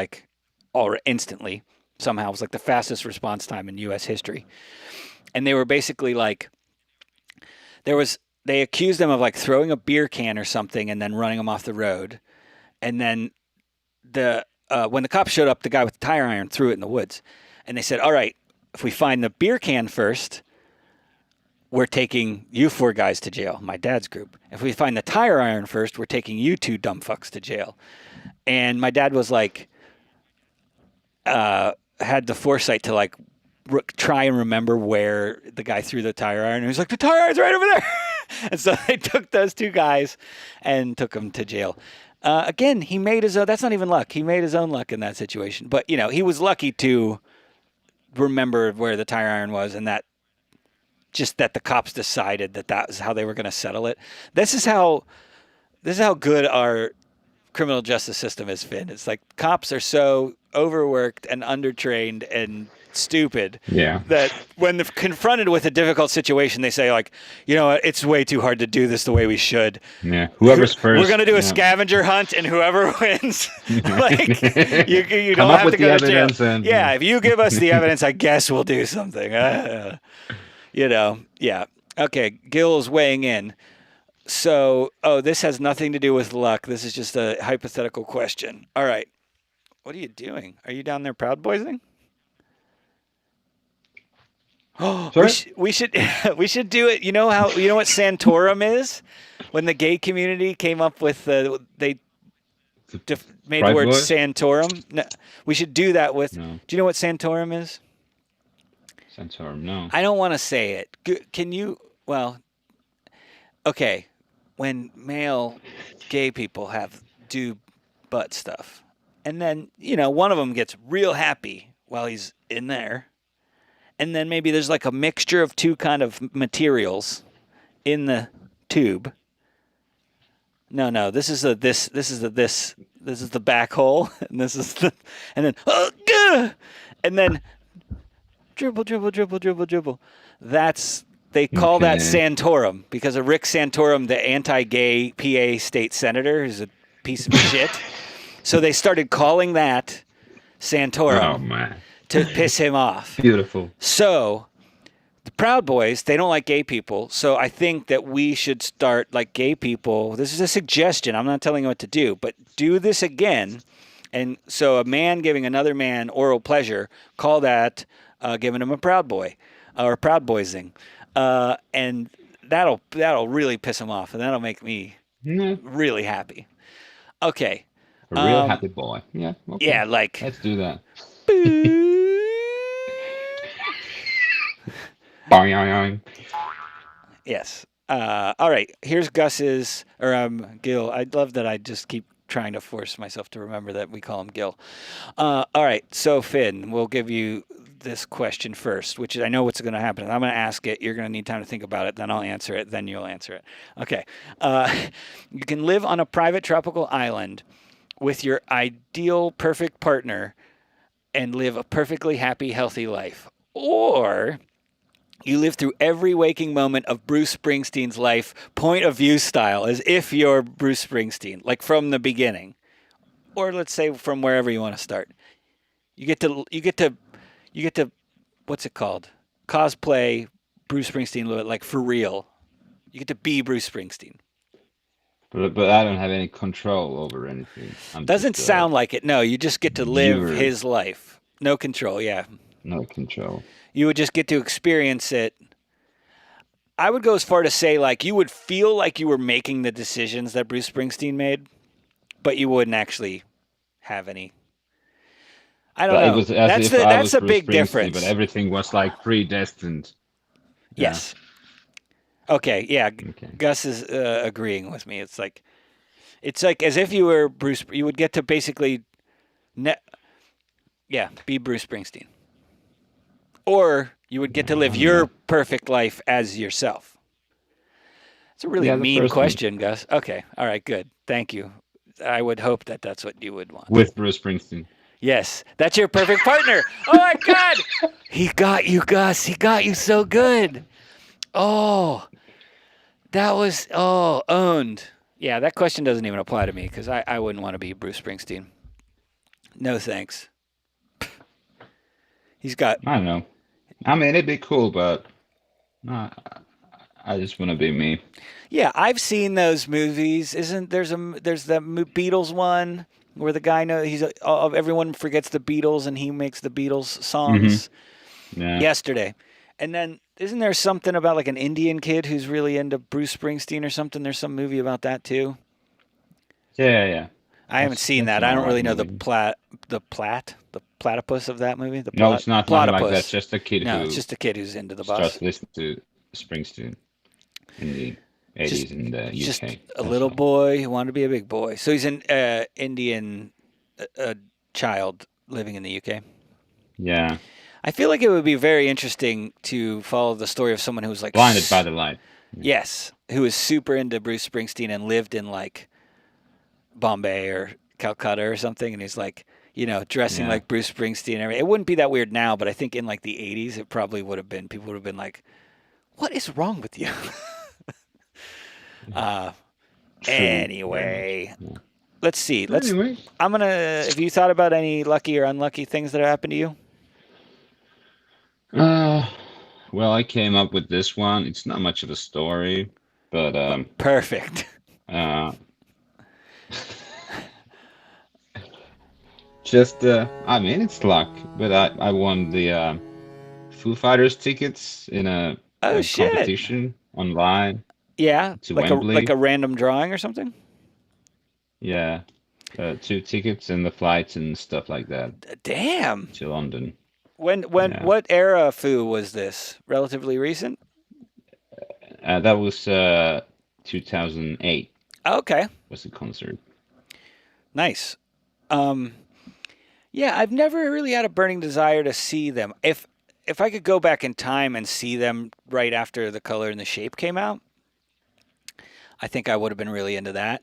all instantly. Somehow it was the fastest response time in U.S. history. And they were basically they accused him of throwing a beer can or something and then running him off the road. And then when the cops showed up, the guy with the tire iron threw it in the woods. And they said, "All right, if we find the beer can first, we're taking you 4 guys to jail, my dad's group. If we find the tire iron first, we're taking you 2 dumb fucks to jail." And my dad was had the foresight to try and remember where the guy threw the tire iron. And he was like, "The tire iron's right over there." And so they took those 2 guys and took them to jail. Again, he made his own. That's not even luck. He made his own luck in that situation. But, he was lucky to remember where the tire iron was, and that the cops decided that was how they were going to settle it. This is how good our criminal justice system is, Finn. It's cops are so overworked and undertrained and stupid that when they're confronted with a difficult situation, they say it's way too hard to do this the way we should. Yeah, whoever's first. We're going to do a scavenger hunt, and whoever wins, you Come don't up have with to go the to jail. evidence and If you give us the evidence, I guess we'll do something. Yeah. Okay, Gil's weighing in. So, this has nothing to do with luck. This is just a hypothetical question. All right. What are you doing? Are you down there Proud Boysing? Oh, we should do it. You know what Santorum is? When the gay community came up with made the word Santorum. No, we should do that with. No. Do you know what Santorum is? Santorum, no. I don't want to say it. Can you? Well, okay. When male gay people do butt stuff, and then one of them gets real happy while he's in there. and then maybe there's like a mixture of two kind of materials in the tube. No. This is the back hole, and this is the, and then dribble. They call that Santorum because of Rick Santorum, the anti-gay PA state senator, who's a piece of shit. So they started calling that Santorum. Oh man. To piss him off. Beautiful. So the Proud Boys, they don't like gay people. So I think that we should start like gay people. This is a suggestion. I'm not telling you what to do, but do this again. And so a man giving another man oral pleasure, call that giving him a Proud Boy or Proud Boysing. And that'll really piss him off, and that'll make me really happy. Okay. A real happy boy. Yeah. Okay. Yeah, like. Let's do that. Yes. All right. Here's Gus's, or Gil. I love that I just keep trying to force myself to remember that we call him Gil. All right. So, Finn, we'll give you this question first, which is I know what's going to happen. I'm going to ask it. You're going to need time to think about it. Then I'll answer it. Then you'll answer it. Okay. You can live on a private tropical island with your ideal perfect partner and live a perfectly happy, healthy life. Or you live through every waking moment of Bruce Springsteen's life, point of view style, as if you're Bruce Springsteen, like from the beginning. Or let's say from wherever you want to start. You get to what's it called? Cosplay Bruce Springsteen, like for real. You get to be Bruce Springsteen. But I don't have any control over anything. Doesn't sound like it. No, you just get to live his life. No control, yeah. No control. You would just get to experience it. I would go as far to say, like, you would feel like you were making the decisions that Bruce Springsteen made, but you wouldn't actually have any. I don't know. That's a big difference. But everything was like predestined. Yes. Okay, yeah. Okay. Gus is agreeing with me. It's like as if you were Bruce. You would get to basically, be Bruce Springsteen, or you would get to live your perfect life as yourself. It's a really mean question, Gus. Okay, all right, good. Thank you. I would hope that that's what you would want. With Bruce Springsteen. Yes, that's your perfect partner. Oh my God, he got you, Gus. He got you so good. Oh, that was owned. Yeah, that question doesn't even apply to me because I wouldn't want to be Bruce Springsteen. No thanks. He's got. I don't know. I mean, it'd be cool, but I just want to be me. Yeah, I've seen those movies. There's the Beatles one where the guy everyone forgets the Beatles and he makes the Beatles songs. Yeah. Yesterday. And then isn't there something about like an Indian kid who's really into Bruce Springsteen or something? There's some movie about that too. Yeah. I haven't seen that. I don't really know the platypus of that movie. No, it's not like that. It's just a kid. No, it's just a kid who's into the bus. Starts listening to Springsteen in the 80s in the UK. Just a little boy who wanted to be a big boy. So he's an Indian child living in the UK. Yeah. I feel like it would be very interesting to follow the story of someone who was like blinded by the light. Yes, who was super into Bruce Springsteen and lived in like Bombay or Calcutta or something, and he's like, dressing like Bruce Springsteen and everything. It wouldn't be that weird now, but I think in like the 80s, it probably would have been. People would have been like, "What is wrong with you?" Anyway, let's see. I'm gonna. Have you thought about any lucky or unlucky things that have happened to you? Well, I came up with this one. It's not much of a story, but perfect. Just I mean, it's luck, but I won the Foo Fighters tickets in a competition online. Yeah, to like Wembley. like a random drawing or something. Yeah, 2 tickets and the flights and stuff like that. Damn. To London. What era Foo was this? Relatively recent? That was 2008. Okay. Was the concert. Nice. Yeah, I've never really had a burning desire to see them. If if I could go back in time and see them right after The Color and the Shape came out, I think I would have been really into that.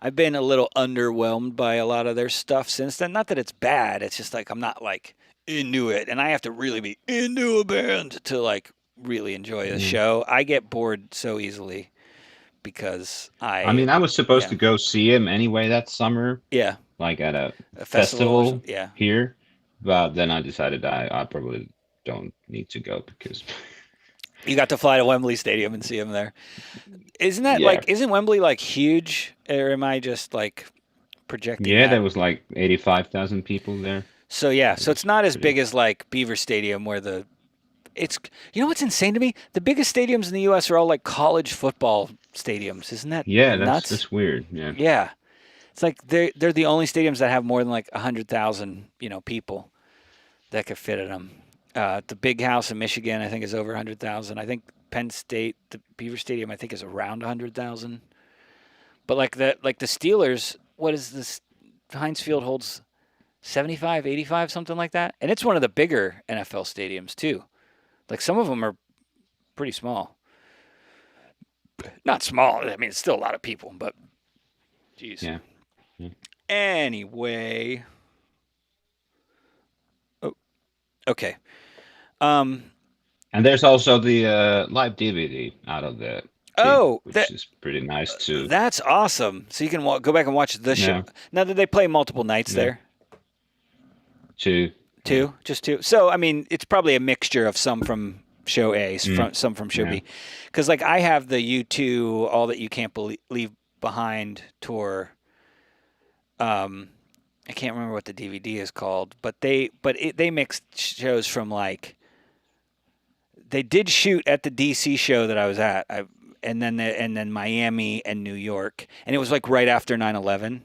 I've been a little underwhelmed by a lot of their stuff since then. Not that it's bad. It's just like I'm not like into it, and I have to really be into a band to like really enjoy the show. I get bored so easily because I mean, I was supposed yeah. to go see him anyway that summer, yeah, like at a a festival. Or festival something. Yeah, here, but then I decided I probably don't need to go because you got to fly to Wembley Stadium and see him there. Isn't that Yeah. like? Isn't Wembley like huge, or am I just like projecting? yeah, that? there was like 85,000 people there. So yeah, so it's not as pretty- big as like Beaver Stadium where it's you know what's insane to me? The biggest stadiums in the US are all like college football stadiums. Isn't that Yeah, nuts? that's weird. Yeah. Yeah. It's like they're the only stadiums that have more than like 100,000, people that could fit in them. The Big House in Michigan I think is over 100,000. I think Penn State, the Beaver Stadium I think is around 100,000. But like the Steelers, what is this? Heinz Field holds 75, 85, something like that. And it's one of the bigger NFL stadiums, too. Like, some of them are pretty small. Not small. I mean, it's still a lot of people, but jeez. Yeah. Anyway. Oh, okay. And there's also the live DVD out of the Oh, which is pretty nice too. That's awesome. So you can go back and watch the show. Yeah. Now, did they play multiple nights Yeah. there? Two. Two? Just two? So, I mean, it's probably a mixture of some from show A, some from show Yeah. B. Because, like, I have the U2 All That You Can't Leave Behind tour. I can't remember what the DVD is called, but they mixed shows from, like, they did shoot at the DC show that I was at, and then Miami and New York, and it was like right after 9/11.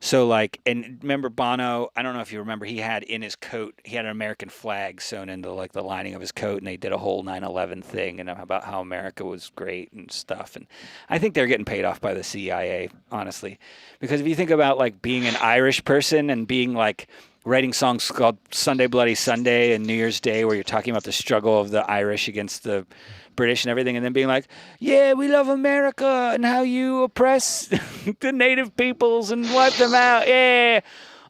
So like, and remember Bono? I don't know if you remember. He had in his coat, he had an American flag sewn into like the lining of his coat, and they did a whole 9/11 thing and about how America was great and stuff. And I think they're getting paid off by the CIA, honestly, because if you think about like being an Irish person and being like writing songs called Sunday Bloody Sunday and New Year's Day, where you're talking about the struggle of the Irish against the British and everything, and then being like, yeah, we love America and how you oppress the native peoples and wipe them out. Yeah.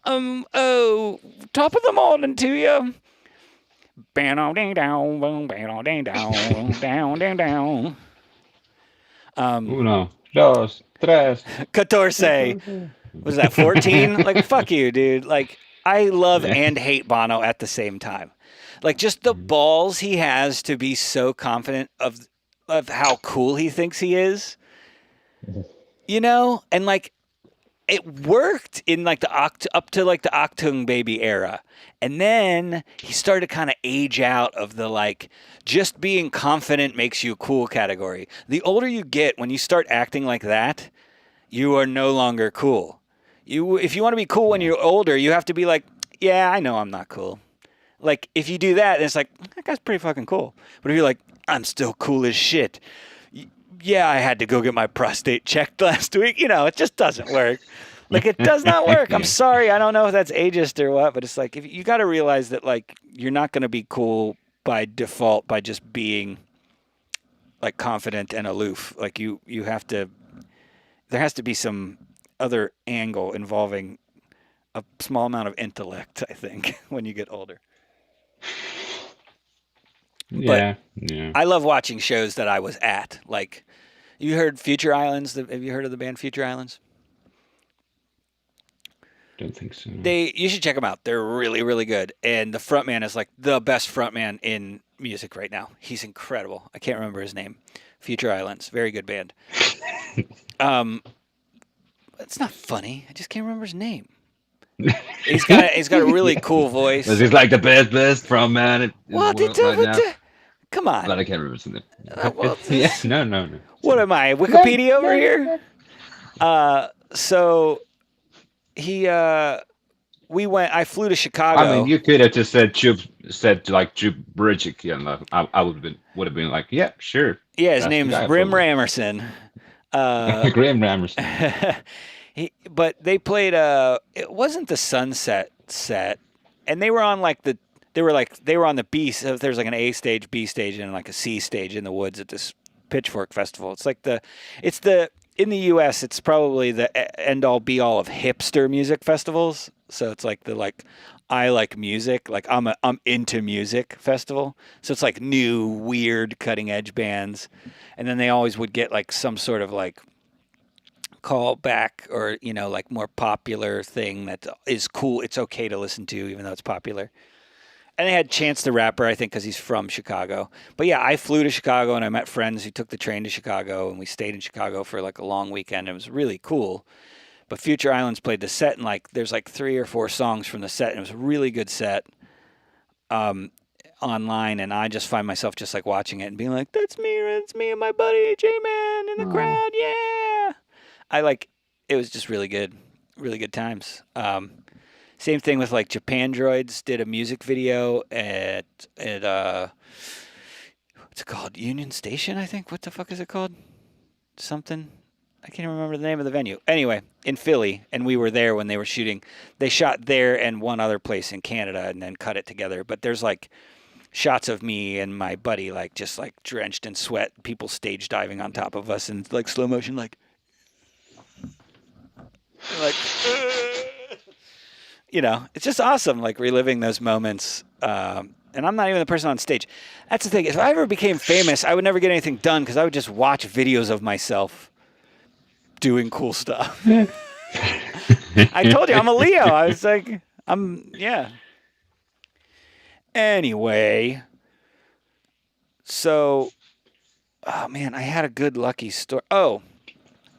Oh, top of the morning to you. Uno, dos, tres. 14. Was that 14? Like, fuck you, dude. Like, I love and hate Bono at the same time. Like, just the balls he has to be so confident of how cool he thinks he is. And like it worked in like up to like the Achtung Baby era. And then he started to kind of age out of the like just being confident makes you cool category. The older you get, when you start acting like that, you are no longer cool. If you want to be cool when you're older, you have to be like, yeah, I know I'm not cool. Like, if you do that, then it's like, that guy's pretty fucking cool. But if you're like, I'm still cool as shit. Yeah, I had to go get my prostate checked last week. It just doesn't work. Like, it does not work. I'm sorry. I don't know if that's ageist or what, but it's like, if you got to realize that, like, you're not going to be cool by default by just being, like, confident and aloof. Like, you have to, there has to be some other angle involving a small amount of intellect, I think, when you get older. Yeah. I love watching shows that I was at. Like, you heard Future Islands? Have you heard of the band Future Islands? Don't think so. You should check them out. They're really, really good. And the frontman is like the best frontman in music right now. He's incredible. I can't remember his name. Future Islands, very good band. It's not funny. I just can't remember his name. He's got a really cool voice. He's like the best from man. Come on. But I can't remember his name. Well, yeah, no. What am I, Wikipedia over here? So I flew to Chicago. I mean, you could have just said like Jude Bridgick, and I would have been like, yeah, sure. Yeah, his name's Grim Ramerson. Graham Ramerson. But they played it wasn't the Sunset set, and they were on like they were on the B. So there's like an A stage, B stage, and like a C stage in the woods at this Pitchfork Festival. It's like in the U.S. it's probably the end all be all of hipster music festivals. So it's like I like music, like I'm into music festival. So it's like new, weird, cutting edge bands, and then they always would get like some sort of like call back or like more popular thing that is cool. It's okay to listen to even though it's popular. And they had Chance the Rapper, I think, because he's from Chicago. But yeah, I flew to Chicago and I met friends who took the train to Chicago and we stayed in Chicago for like a long weekend. It was really cool. But Future Islands played the set and like there's like 3 or 4 songs from the set and it was a really good set online, and I just find myself just like watching it and being like, it's me and my buddy J-Man in the crowd, yeah. It was just really good times. Same thing with like Japan Droids did a music video at what's it called? Union Station, I think. What the fuck is it called? Something. I can't remember the name of the venue. Anyway, in Philly, and we were there when they were shooting. They shot there and one other place in Canada and then cut it together. But there's like shots of me and my buddy like just like drenched in sweat, people stage diving on top of us in like slow motion, like it's just awesome, like reliving those moments. And I'm not even the person on stage. That's the thing. If I ever became famous, I would never get anything done because I would just watch videos of myself doing cool stuff. I told you I'm a Leo. I was like, yeah. Anyway, so, oh man, I had a good lucky story. Oh,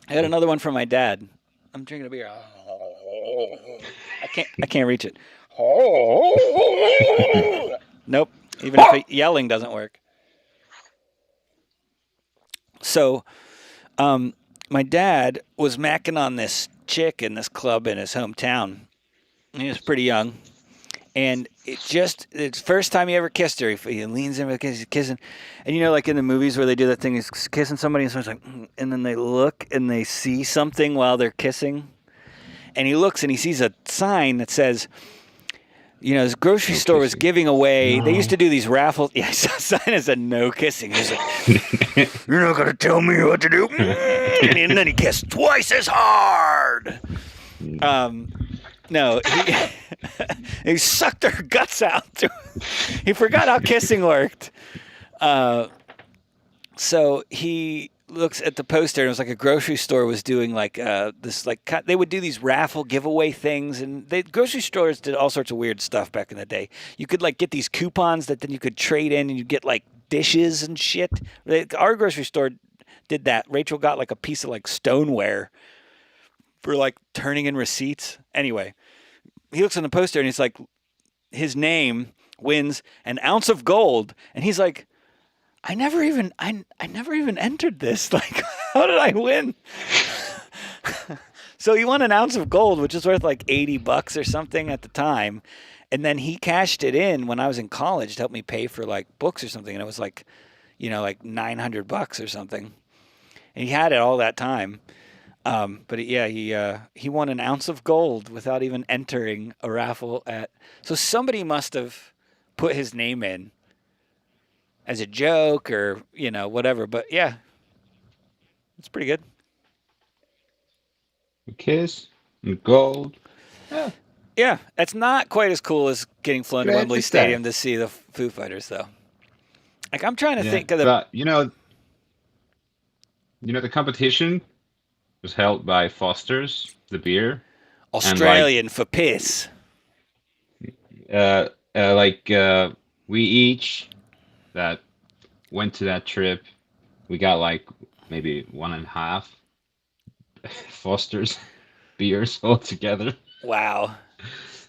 I had another one from my dad. I'm drinking a beer. I can't reach it. Nope. Even if yelling doesn't work. So, my dad was macking on this chick in this club in his hometown. He was pretty young. And it's first time he ever kissed her. He leans in because he's kissing. And like in the movies where they do that thing, he's kissing somebody and someone's like, and then they look and they see something while they're kissing. And he looks and he sees a sign that says, this grocery store was giving away. No. They used to do these raffles. Yeah, I saw a sign that said no kissing. He's like, you're not going to tell me what to do. And then he kissed twice as hard. No, he sucked her guts out. He forgot how kissing worked. So he looks at the poster and it was like a grocery store was doing like this, like they would do these raffle giveaway things, and grocery stores did all sorts of weird stuff back in the day. You could like get these coupons that then you could trade in and you get like dishes and shit. Our grocery store did that. Rachel got like a piece of like stoneware for like turning in receipts. Anyway, he looks on the poster and he's like, his name wins an ounce of gold, and he's like, I never even entered this. Like, how did I win? So he won an ounce of gold, which is worth like $80 or something at the time. And then he cashed it in when I was in college to help me pay for like books or something. And it was like, like $900 or something. And he had it all that time. But he won an ounce of gold without even entering a raffle so somebody must have put his name in as a joke or, whatever. But yeah, it's pretty good. A kiss and gold. Yeah, it's not quite as cool as getting flown to Wembley Stadium to see the Foo Fighters, though. Like, I'm trying to think of the... But, the competition was held by Foster's, the beer. Australian for piss. We each that went to that trip, we got like maybe 1.5 Foster's beers all together. Wow.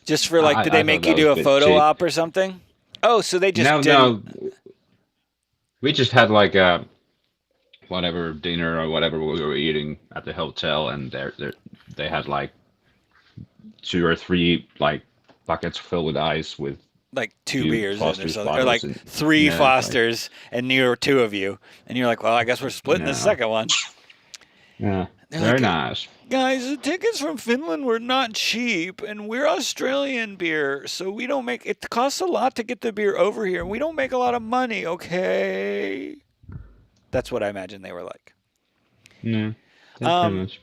Just for like, did they make you do a photo cheap. Op or something? Oh, so they just No. We just had like a whatever dinner or whatever we were eating at the hotel, and they had like 2 or 3 like buckets filled with ice with like 2 beers in or something, or like 3 Fosters, and near 2 of you, and you're like, well, I guess we're splitting the second one. Yeah. Very nice. Guys, the tickets from Finland were not cheap, and we're Australian beer, so we don't make it costs a lot to get the beer over here, and we don't make a lot of money, okay? That's what I imagine they were like. Yeah, that's pretty much.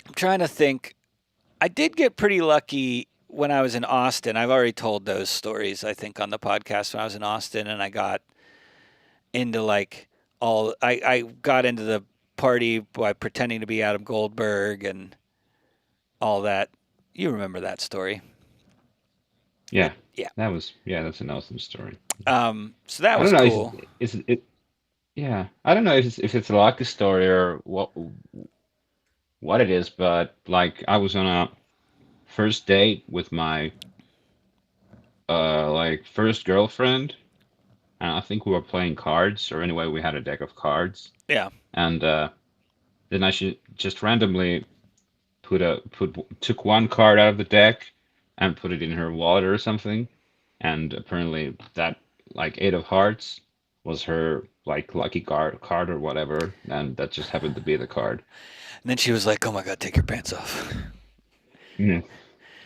I'm trying to think. I did get pretty lucky when I was in Austin. I've already told those stories, I think, on the podcast when I was in Austin, and I got into like I got into the party by pretending to be Adam Goldberg and all that. You remember that story? Yeah. Yeah. That's an awesome story. So that I was don't know. cool. Is it? Yeah, I don't know if it's a lucky story or what it is, but like I was on a first date with my like first girlfriend, and I think we were playing cards, or anyway, we had a deck of cards, Yeah. and then I should just randomly took one card out of the deck and put it in her wallet or something, and apparently that like eight of hearts was her like lucky card or whatever, and that just happened to be the card. And then she was like, "Oh my God, take your pants off." Yeah,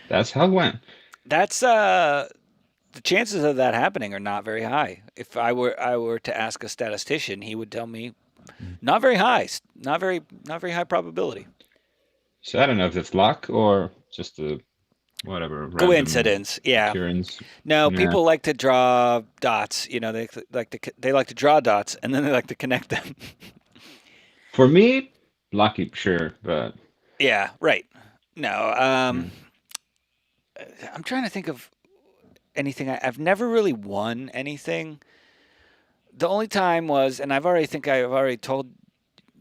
that's how it went. That's the chances of that happening are not very high. If I were to ask a statistician, he would tell me not very high, not very high probability. So I don't know if it's luck or just a whatever random Coincidence, yeah. occurrence. No, Yeah. people like to draw dots. You know, they like to draw dots and then they like to connect them. For me, lucky, sure, but Yeah, right. No, I'm trying to think of anything. I've never really won anything. The only time was, and I've already told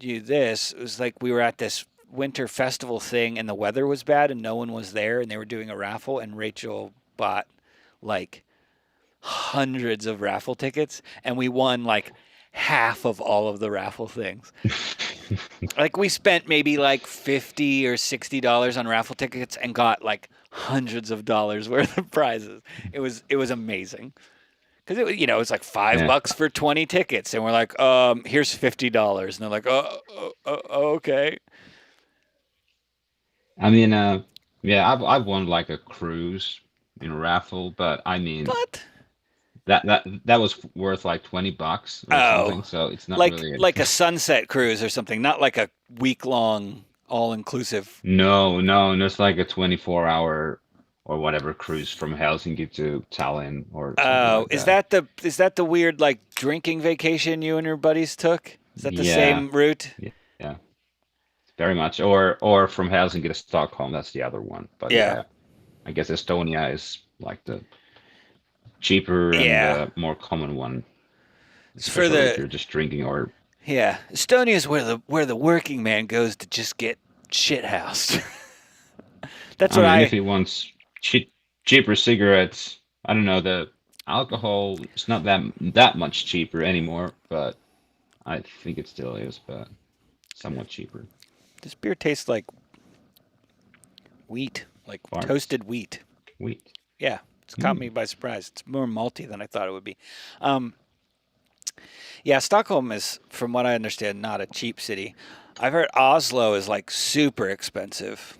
you this, it was like we were at this winter festival thing and the weather was bad and no one was there and they were doing a raffle and Rachel bought like hundreds of raffle tickets and we won like half of all of the raffle things. Like we spent maybe like $50 or $60 on raffle tickets and got like hundreds of dollars worth of prizes. It was amazing. Because it was, it's like $5 for 20 tickets, and we're like, here's $50, and they're like, oh, okay. I mean, yeah, I've won like a cruise in a raffle, but I mean, What? that was worth like $20 or something, so it's not really like a sunset cruise or something, not like a week-long all-inclusive. No, it's like a 24-hour or whatever cruise from Helsinki to Tallinn or something like is that the weird like drinking vacation you and your buddies took? Is that the Yeah. same route? Yeah, very much. Or from Helsinki to Stockholm, that's the other one. But Yeah. I guess Estonia is like the cheaper and more common one. It's for Especially if the you're just drinking or yeah. Estonia is where the working man goes to just get shit housed. That's I what mean, I. if he wants cheaper cigarettes, I don't know, the alcohol is not that much cheaper anymore, but I think it still is, but somewhat cheaper. This beer tastes like wheat, like Farts. toasted wheat. Wheat. Yeah, it's caught me by surprise. It's more malty than I thought it would be. Yeah, Stockholm is, from what I understand, not a cheap city. I've heard Oslo is like super expensive.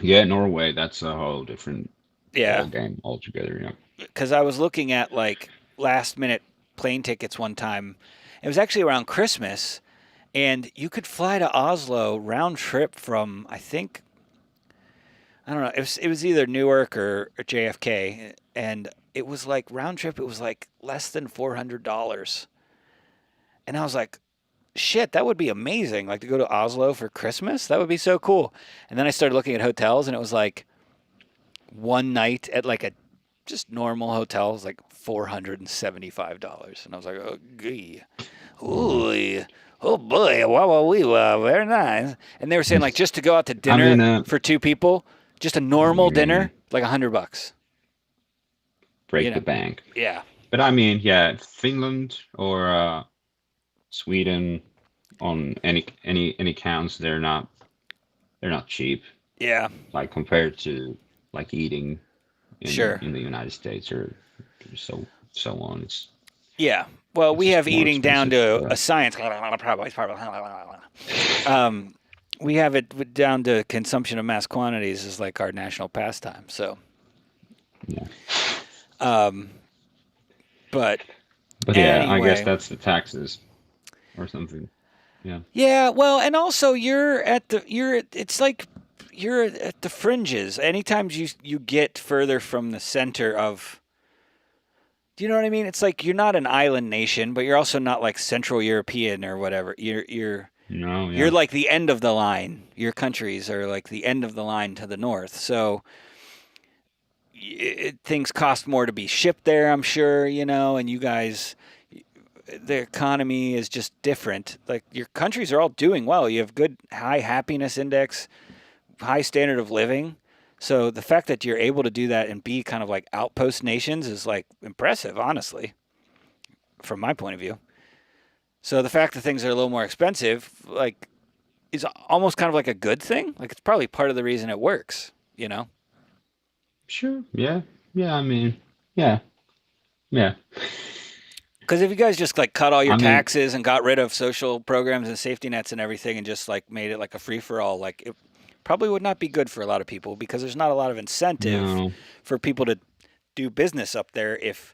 Yeah, Norway, that's a whole different Yeah, game altogether, yeah. because I was looking at like last minute plane tickets one time. It was actually around Christmas, and you could fly to Oslo round trip from I don't know. It was either Newark or JFK, and it was like round trip. It was like less than $400, and I was like, "Shit, that would be amazing! Like to go to Oslo for Christmas. That would be so cool." And then I started looking at hotels, and it was like one night at like a just normal hotel was like $475, and I was like, "Oh, gee, ooh, oh boy, wow, very nice." And they were saying like just to go out to dinner for two people. Just a normal dinner, like $100. Break the bank. Yeah. But I mean, yeah, Finland or Sweden, on any counts, they're not cheap. Yeah. Like compared to like eating in the United States or so on. It's Well, we have more eating down to expensive, a science. we have it down to consumption of mass quantities is like our national pastime. So, Yeah. But yeah, I guess anyway. that's the taxes or something. Yeah. Yeah, well, and also it's like you're at the fringes. Anytime you get further from the center of, do you know what I mean? It's like you're not an island nation, but you're also not like Central European or whatever. You're No, yeah. you're like the end of the line. Your countries are like the end of the line to the north. So things cost more to be shipped there, I'm sure, and you guys, the economy is just different. Like your countries are all doing well. You have good high happiness index, high standard of living. So the fact that you're able to do that and be kind of like outpost nations is like impressive, honestly, from my point of view. So the fact that things are a little more expensive, like, is almost kind of like a good thing. Like it's probably part of the reason it works, Sure. Yeah. Yeah. I mean, yeah. Yeah. Because if you guys just like cut all your I mean- taxes and got rid of social programs and safety nets and everything and just like made it like a free for all, like it probably would not be good for a lot of people because there's not a lot of incentive No. for people to do business up there if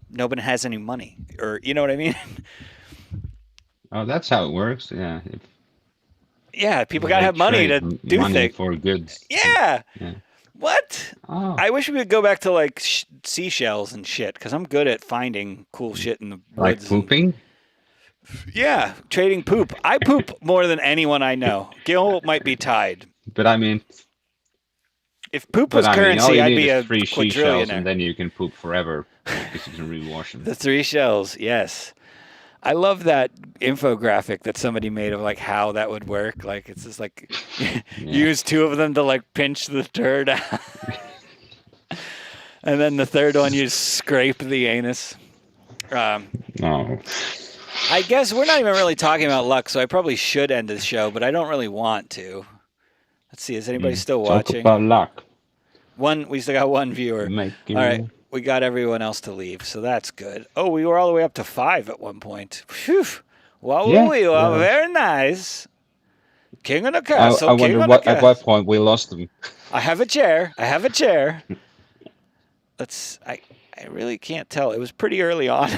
nobody has any money, or you know what I mean? Oh, that's how it works. Yeah. Yeah, people They gotta have money to trade do money things. for goods. Yeah. Yeah. What? Oh. I wish we could go back to like seashells and shit because I'm good at finding cool shit in the Like woods. and- pooping? Yeah, trading poop. I poop more than anyone I know. Gil might be tied. But I mean, If poop was all currency, you I'd need be is a 3 seashells, quadrillionaire. and then you can poop forever because you can rewash them. The 3 shells, yes. I love that infographic that somebody made of like how that would work. Like it's just like use 2 of them to like pinch the turd out. And then the third one you scrape the anus. Oh. I guess we're not even really talking about luck, so I probably should end the show, but I don't really want to. Let's see, is anybody still Talk watching? about luck. We still got 1 viewer. Making- All right, we got everyone else to leave, so that's good. Oh, we were all the way up to 5 at one point. Phew. Well, Yeah, we are yeah. very nice. King of the I castle. King wonder of what the at castle. what point we lost them. I have a chair. I really can't tell. It was pretty early on.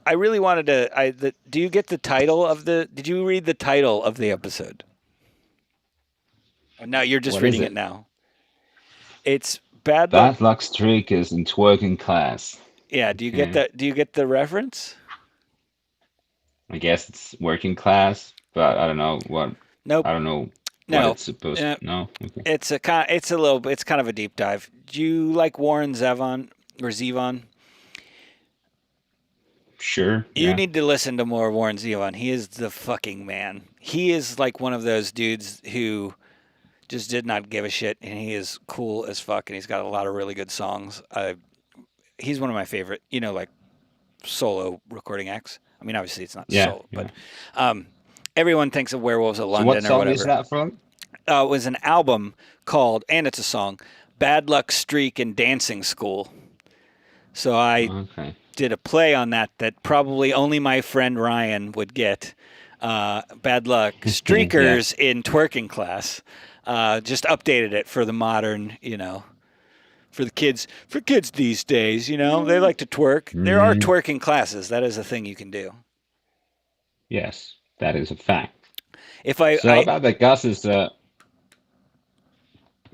I really wanted to. Do you get the title of the? Did you read the title of the episode? Oh, no, you're just What is reading it? it now. It's bad luck. Bad luck streak is in twerking class. Yeah. Do you get Yeah. that? Do you get the reference? I guess it's working class, but I don't know what. Nope. I don't know No. what it's supposed to. No. Okay. It's it's kind of a deep dive. Do you like Warren Zevon or Zevon? Sure. You yeah. need to listen to more Warren Zevon. He is the fucking man. He is like one of those dudes who just did not give a shit, and he is cool as fuck, and he's got a lot of really good songs. He's one of my favorite, like solo recording acts. I mean, obviously it's not Yeah, solo, yeah. but Everyone Thinks of Werewolves of So London what or song whatever. is that from? It was an album called, and it's a song, Bad Luck Streak and Dancing School. So I Okay. did a play on that probably only my friend Ryan would get. Bad Luck Streakers in Twerking Class. Just updated it for the modern, for the kids, these days, they like to twerk. There are twerking classes. That is a thing you can do. Yes, that is a fact. If I So about the Gus's, go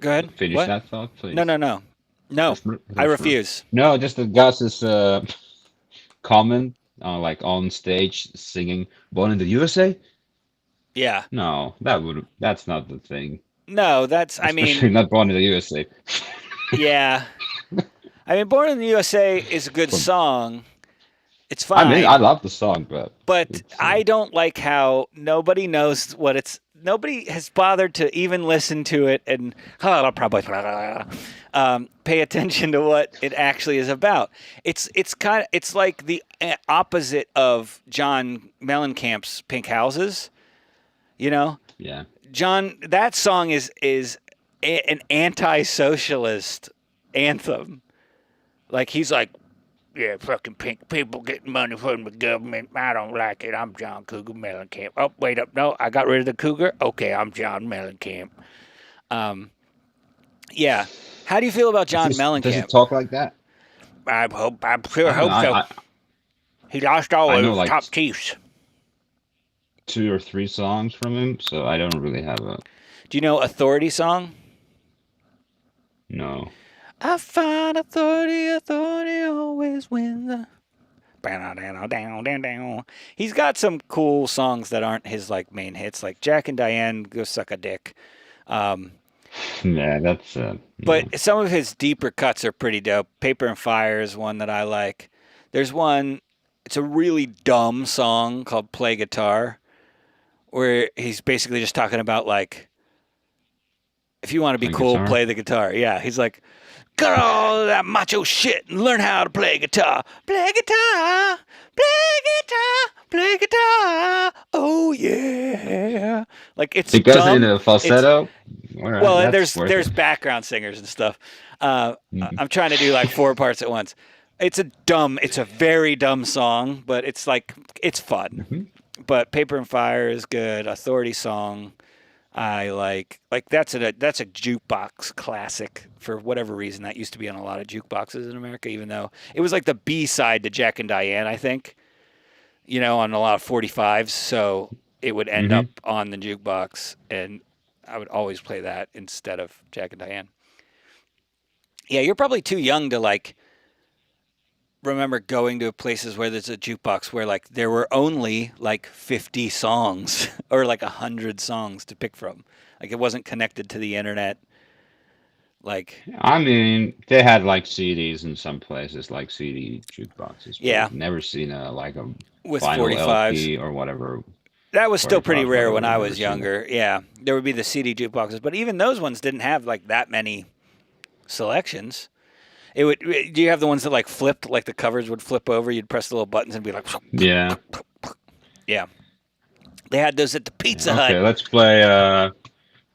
ahead. finish What? that thought, please. No. I refuse. No, just the Gus's comment, like on stage singing "Born in the USA." Yeah. No, that's not the thing. No, Especially not "Born in the USA." yeah. I mean, Born in the USA is a good song. It's fine. I mean, I love the song, but But I don't like how nobody knows what it's. Nobody has bothered to even listen to it and probably pay attention to what it actually is about. It's like the opposite of John Mellencamp's Pink Houses. yeah. John, that song is an anti-socialist anthem. Like he's like, Yeah, fucking pink people getting money from the government. I don't like it. I'm John Cougar Mellencamp. Oh, wait up. No, I got rid of the Cougar. Okay, I'm John Mellencamp. Yeah. How do you feel about John Does he Mellencamp? talk like that? I I don't know. hope so. He lost all I of know his like top teeth. 2 or 3 songs from him, so I don't really have a Do you know Authority song? no. I find authority always wins. He's got some cool songs that aren't his like main hits, like Jack and Diane, Go Suck a Dick. Yeah, that's But some of his deeper cuts are pretty dope. Paper and Fire is one that I like. There's one, it's a really dumb song called Play Guitar, where he's basically just talking about like, if you want to be Play cool, guitar? play the guitar. Yeah, he's like, cut all that macho shit and learn how to play guitar. Play guitar, play guitar, play guitar. Oh yeah. Like it's it goes dumb. in a falsetto. All right, Well, that's worth there's it. background singers and stuff. I'm trying to do like 4 parts at once. It's a very dumb song, but it's like it's fun. Mm-hmm. But Paper and Fire is good. Authority song, I like that's a jukebox classic for whatever reason. That used to be on a lot of jukeboxes in America, even though it was like the B side to Jack and Diane, I think. On a lot of 45s, so it would end up on the jukebox, and I would always play that instead of Jack and Diane. Yeah, you're probably too young to like remember going to places where there's a jukebox where like there were only like 50 songs or like 100 songs to pick from. Like it wasn't connected to the internet. Like I mean, they had like CDs in some places, like CD jukeboxes. But Yeah. I've never seen a with vinyl 45s. LP or whatever. That was still pretty 45, rare when I I've was never seen younger. Yeah, there would be the CD jukeboxes, but even those ones didn't have like that many selections. It would. Do you have the ones that like flipped, like the covers would flip over? You'd press the little buttons and be like, Yeah. yeah. They had those at the Pizza Okay, Hut. let's play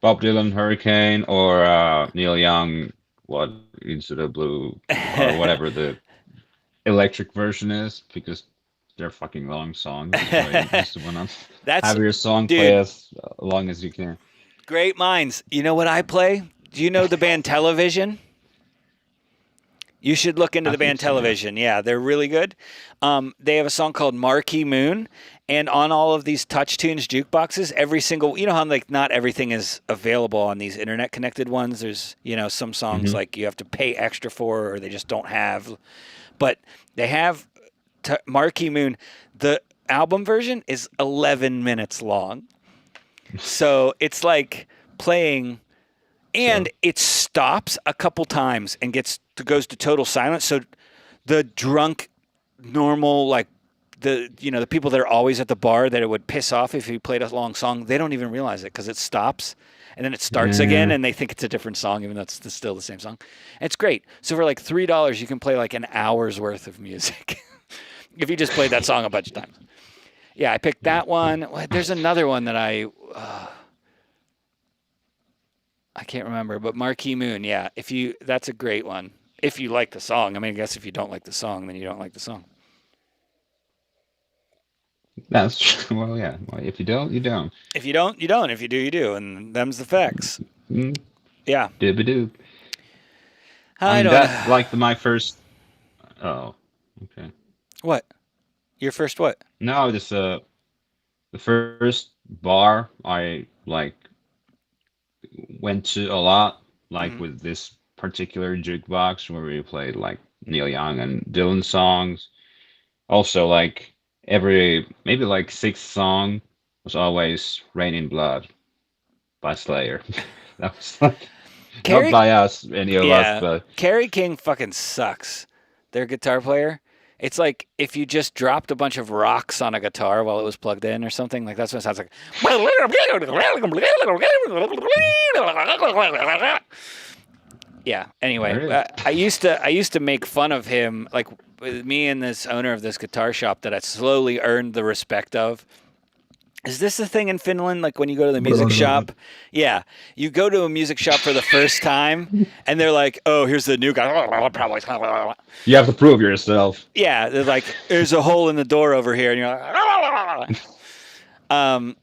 Bob Dylan Hurricane or Neil Young What Into the Blue or whatever the electric version is, because they're fucking long songs. So you just wanna That's have your song dude. play as long as you can. Great minds. You know what I play? Do you know the band Television? You should look into I the band think so, yeah. Television. Yeah, they're really good. They have a song called Marquee Moon, and on all of these Touch Tunes jukeboxes, every single, how like not everything is available on these internet connected ones. There's, some songs like you have to pay extra for or they just don't have. But they have Marquee Moon. The album version is 11 minutes long. So it's like playing, and it stops a couple times and goes to total silence. So the drunk, normal, like the people that are always at the bar that it would piss off if you played a long song, they don't even realize it because it stops and then it starts again and they think it's a different song even though it's still the same song. And it's great. So for like $3, you can play like an hour's worth of music if you just played that song a bunch of times. Yeah, I picked that one. There's another one that I can't remember, but Marquee Moon. Yeah, that's a great one. If you like the song, I mean, I guess if you don't like the song, then you don't like the song. That's true. Well, yeah. Well, if you don't, you don't. If you don't, you don't. If you do, you do. And them's the facts. Mm, Yeah. Dibba-doo. I don't That's like my first. Oh, okay. What? Your first what? No, just the first bar I went to a lot, with this particular jukebox where we played like Neil Young and Dylan songs. Also, like maybe like 6th song was always "Rain in Blood" by Slayer. That was like not by us, any of us, but Kerry King fucking sucks. Their guitar player. It's like if you just dropped a bunch of rocks on a guitar while it was plugged in or something. Like that's what it sounds like. Yeah. Anyway, I used to make fun of him, like with me and this owner of this guitar shop that I slowly earned the respect of. Is this the thing in Finland? Like when you go to the music shop? Yeah. You go to a music shop for the first time and they're like, oh, here's the new guy. You have to prove yourself. Yeah. They're like, there's a hole in the door over here. And you're like,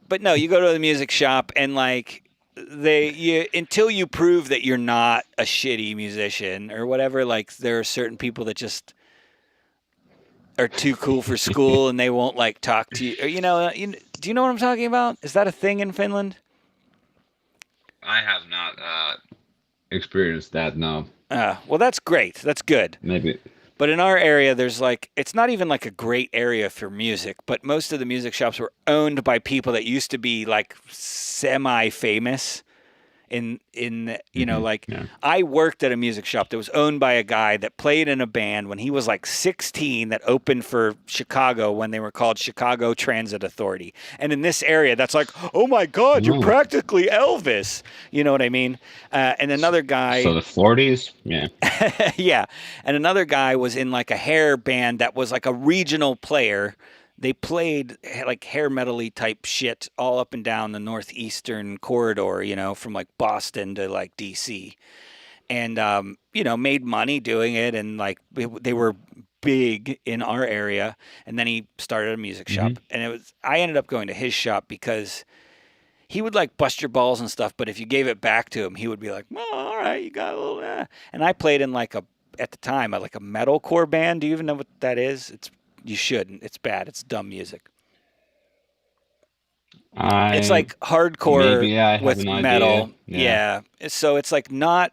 but no, you go to the music shop and like until you prove that you're not a shitty musician or whatever, like there are certain people that just are too cool for school and they won't like talk to you. Or, do you know what I'm talking about? Is that a thing in Finland? I have not experienced that. No. Well, that's great. That's good. Maybe. But in our area, there's like it's not even like a great area for music. But most of the music shops were owned by people that used to be like semi-famous. I worked at a music shop that was owned by a guy that played in a band when he was like 16 that opened for Chicago when they were called Chicago Transit Authority. And in this area, that's like, oh my God, you're practically Elvis. You know what I mean? And another guy. So the 40s? Yeah. Yeah. And another guy was in like a hair band that was like a regional player. They played like hair metal-y type shit all up and down the northeastern corridor, from like Boston to like DC. And, made money doing it. And like they were big in our area. And then he started a music shop. And I ended up going to his shop because he would like bust your balls and stuff. But if you gave it back to him, he would be like, well, all right, you got a little. And I played in like at the time, like a metalcore band. Do you even know what that is? You shouldn't. It's bad. It's dumb music. It's like hardcore with metal. Yeah. So it's like not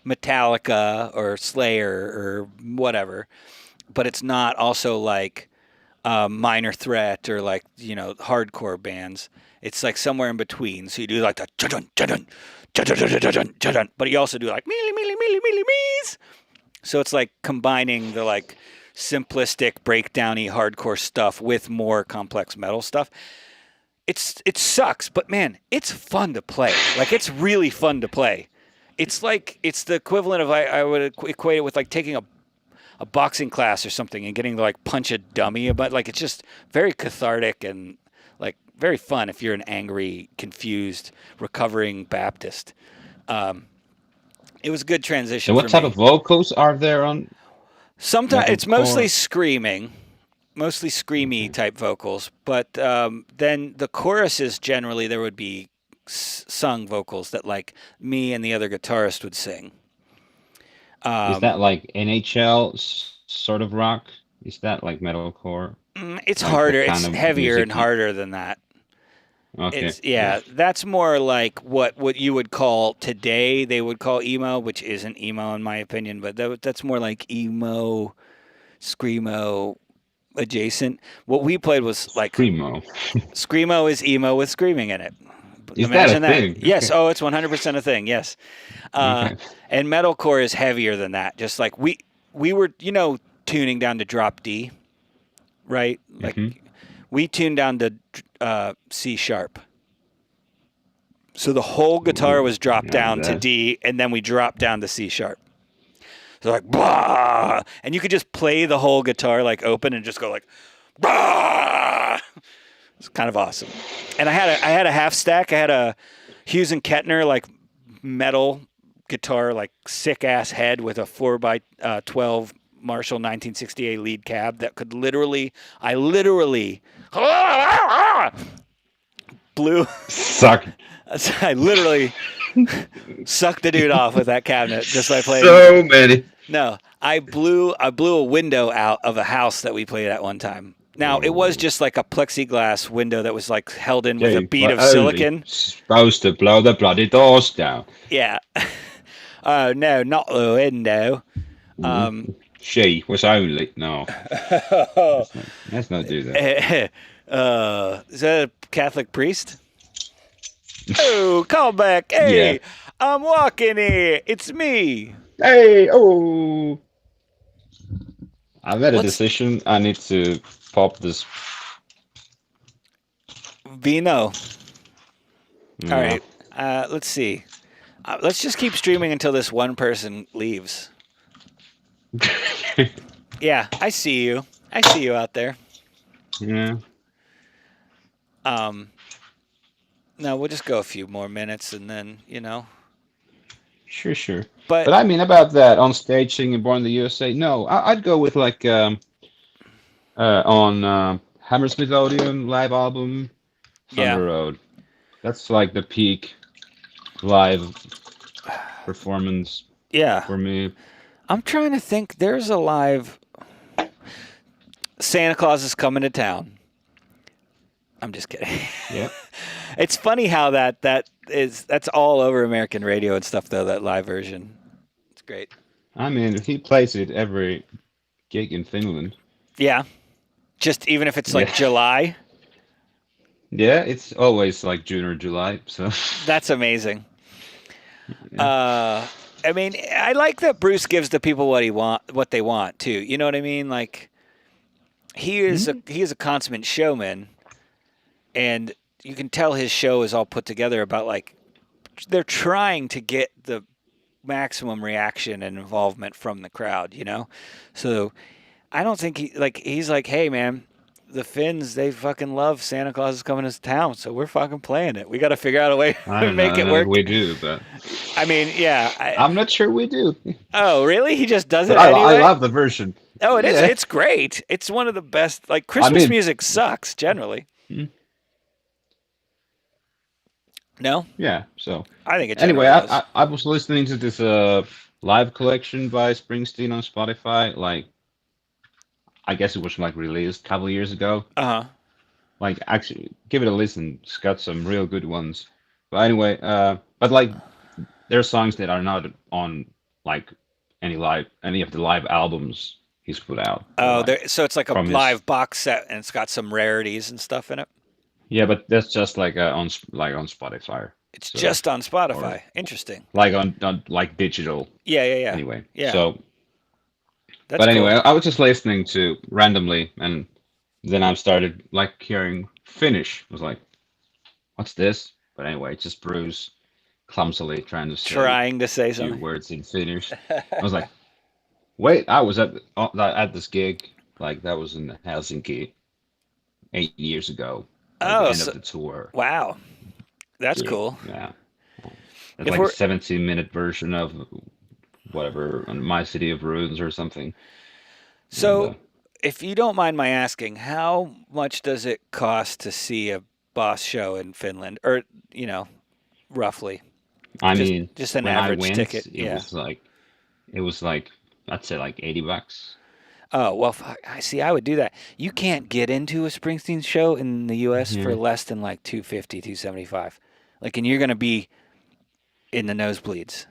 Metallica or Slayer or whatever, but it's not also like Minor Threat or like, hardcore bands. It's like somewhere in between. So you do like the but you also do like mees. So it's like combining the like simplistic breakdowny hardcore stuff with more complex metal stuff. It sucks, but man, it's fun to play. Like it's really fun to play. It's like it's the equivalent of I would equate it with like taking a boxing class or something and getting to like punch a dummy, but like it's just very cathartic and like very fun if you're an angry, confused, recovering Baptist. It was a good transition. So what type of vocals are there on? Sometimes it's mostly screaming, mostly screamy type vocals, but then the choruses generally there would be sung vocals that like me and the other guitarist would sing. Is that like NHL sort of rock? Is that like metalcore? It's harder. It's heavier and harder than that. Okay. That's more like what you would call today they would call emo, which isn't emo in my opinion, but that's more like emo, screamo adjacent. What we played was like screamo. Screamo is emo with screaming in it. Imagine that a thing? Yes. Okay. Oh, it's 100% a thing. Yes. And metalcore is heavier than that. Just like we were, tuning down to drop D, right? Like we tuned down to C sharp. So the whole guitar was dropped down to D, and then we dropped down to C sharp. So like, bah! And you could just play the whole guitar like open and just go like, bah! It's kind of awesome. And I had a half stack. I had a Hughes and Kettner like metal guitar, like sick ass head with a 4x12 Marshall 1968 lead cab that could I literally blew. Suck. I literally sucked the dude off with that cabinet just by playing. So many. No, I blew a window out of a house that we played at one time. Now it was just like a plexiglass window that was like held in with a bead of silicon. Supposed to blow the bloody doors down. Yeah. Oh no, not the window. She was only no. Let's not do that. Is that a Catholic priest? Oh, call back. Hey, yeah. I'm walking here. It's me. Hey, oh. I've had a decision. I need to pop this. Vino. Yeah. All right. Let's see. Let's just keep streaming until this one person leaves. Yeah, I see you. I see you out there. Yeah. No, we'll just go a few more minutes and then, Sure, sure. But But I mean about that on stage singing "Born in the USA." No, I'd go with like on Hammersmith Odeon live album yeah, Thunder Road. That's like the peak live performance yeah. for me. I'm trying to think. There's a live Santa Claus is coming to town. I'm just kidding. Yeah. It's funny how that's all over American radio and stuff though, that live version. It's great. I mean, he plays it every gig in Finland. Yeah. Just even if it's like Yeah. July, Yeah, it's always like June or July. So that's amazing. yeah. I mean, I like that Bruce gives the people what they want too. You know what I mean? Like he is a consummate showman, and you can tell his show is all put together about like they're trying to get the maximum reaction and involvement from the crowd, So I don't think he's like, hey man, the Finns, they fucking love Santa Claus is coming to town, so we're fucking playing it. We got to figure out a way I to don't make know it if work. we do, but I mean, yeah. I'm not sure we do. Oh, really? He just does it But I anyway? love the version. Oh, it is. Yeah. It's great. It's one of the best. Like Christmas mean- music sucks generally. Hmm. No, Yeah. So I think it. anyway, generally does. I was listening to this live collection by Springsteen on Spotify. Like, I guess it was like released a couple of years ago. Uh-huh. Like, actually, give it a listen. It's got some real good ones. But anyway, but like, there are songs that are not on like any of the live albums he's put out. Oh, Like, so it's like a from his- live box set, and it's got some rarities and stuff in it. Yeah, but that's just like on Spotify. It's So- just on Spotify. Interesting. Like on like digital. Yeah, yeah, yeah. Anyway. Yeah. So, That's but anyway, cool. I was just listening to randomly, and then I started like hearing Finnish. I was like, "What's this?" But anyway, it's just Bruce clumsily trying to say Trying to say a few something. words in Finnish. I was like, "Wait, I was at this gig. Like that was in Helsinki 8 years ago. At Oh, the end so- of the tour. Wow, that's Yeah, cool. Yeah. If It's like we're- a 17-minute version of whatever, My City of Ruins or something. So, And, if you don't mind my asking, how much does it cost to see a Boss show in Finland, or roughly? I Just- mean, just an when average I went, ticket, it yeah. was like I'd say like $80. Oh well, I see. I would do that. You can't get into a Springsteen show in the U.S. for Yeah. less than like $250, $275. Like, and you're gonna be in the nosebleeds.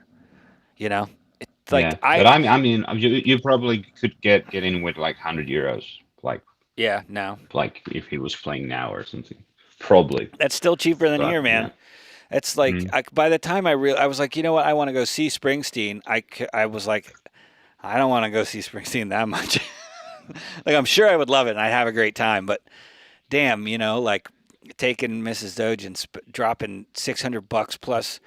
It's like Yeah, but I mean, you probably could get in with like €100, like if he was playing now or something. Probably. that's still cheaper than But, here, man. yeah. It's like Mm. by the time I was like, you know what, I want to go see Springsteen. I was like, I don't want to go see Springsteen that much. Like, I'm sure I would love it and I'd have a great time, but damn, like taking Mrs. Doge and dropping $600 plus,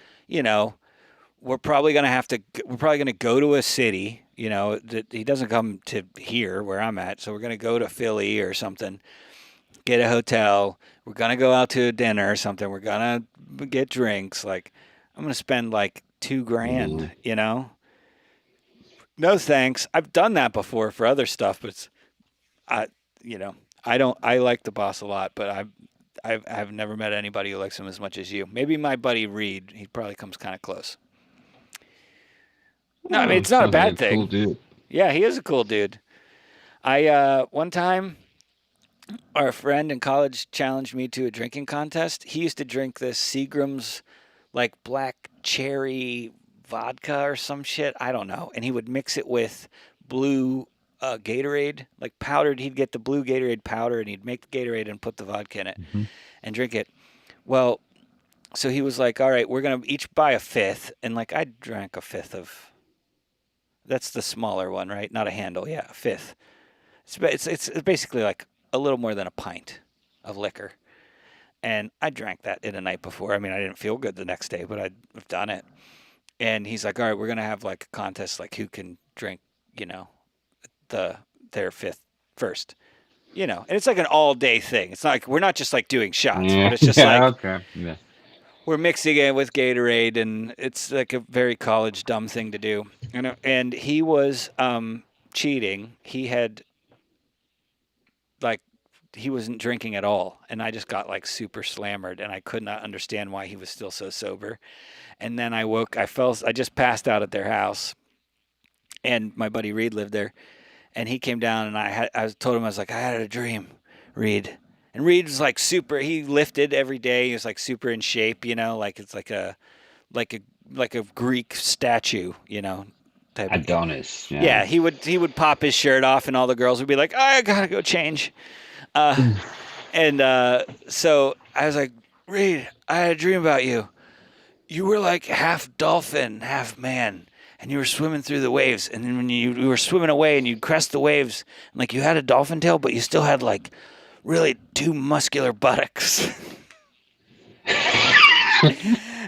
we're probably gonna go to a city. That he doesn't come to here where I'm at, so we're gonna go to Philly or something, get a hotel. We're gonna go out to a dinner or something. We're gonna get drinks. Like, I'm gonna spend like $2,000. No thanks. I've done that before for other stuff, but I like the Boss a lot, but I've never met anybody who likes him as much as you. Maybe my buddy Reed. He probably comes kind of close. No, I mean, it's not a Sounds like bad thing. Cool dude. Yeah, he is a cool dude. I one time, our friend in college challenged me to a drinking contest. He used to drink this Seagram's like black cherry vodka or some shit. I don't know. And he would mix it with blue Gatorade, like powdered. He'd get the blue Gatorade powder and he'd make the Gatorade and put the vodka in it and drink it. Well, so he was like, all right, we're going to each buy a fifth. And like, I drank a fifth of, that's the smaller one, right? Not a handle. Yeah, a fifth. It's basically like a little more than a pint of liquor. And I drank that in a night before. I mean, I didn't feel good the next day, but I've done it. And he's like, all right, we're going to have like a contest, like who can drink, their fifth first. you know, and it's like an all day thing. It's not like we're not just like doing shots, Yeah. but it's just Yeah, like okay. Yeah. we're mixing it with Gatorade, and it's like a very college dumb thing to do. And he was cheating. He had like he wasn't drinking at all, and I just got like super slammered, and I could not understand why he was still so sober. And then I just passed out at their house, and my buddy Reed lived there, and he came down, and I told him, I was like, I had a dream, Reed. And Reed was like he lifted every day. He was like super in shape, you know, like it's like a Greek statue, you know, type of Adonis. yeah, he would pop his shirt off, and all the girls would be like, I gotta go change. And so I was like, Reed, I had a dream about you. You were like half dolphin, half man, and you were swimming through the waves. And then when you were swimming away and you'd crest the waves, and like you had a dolphin tail, but you still had like really two muscular buttocks.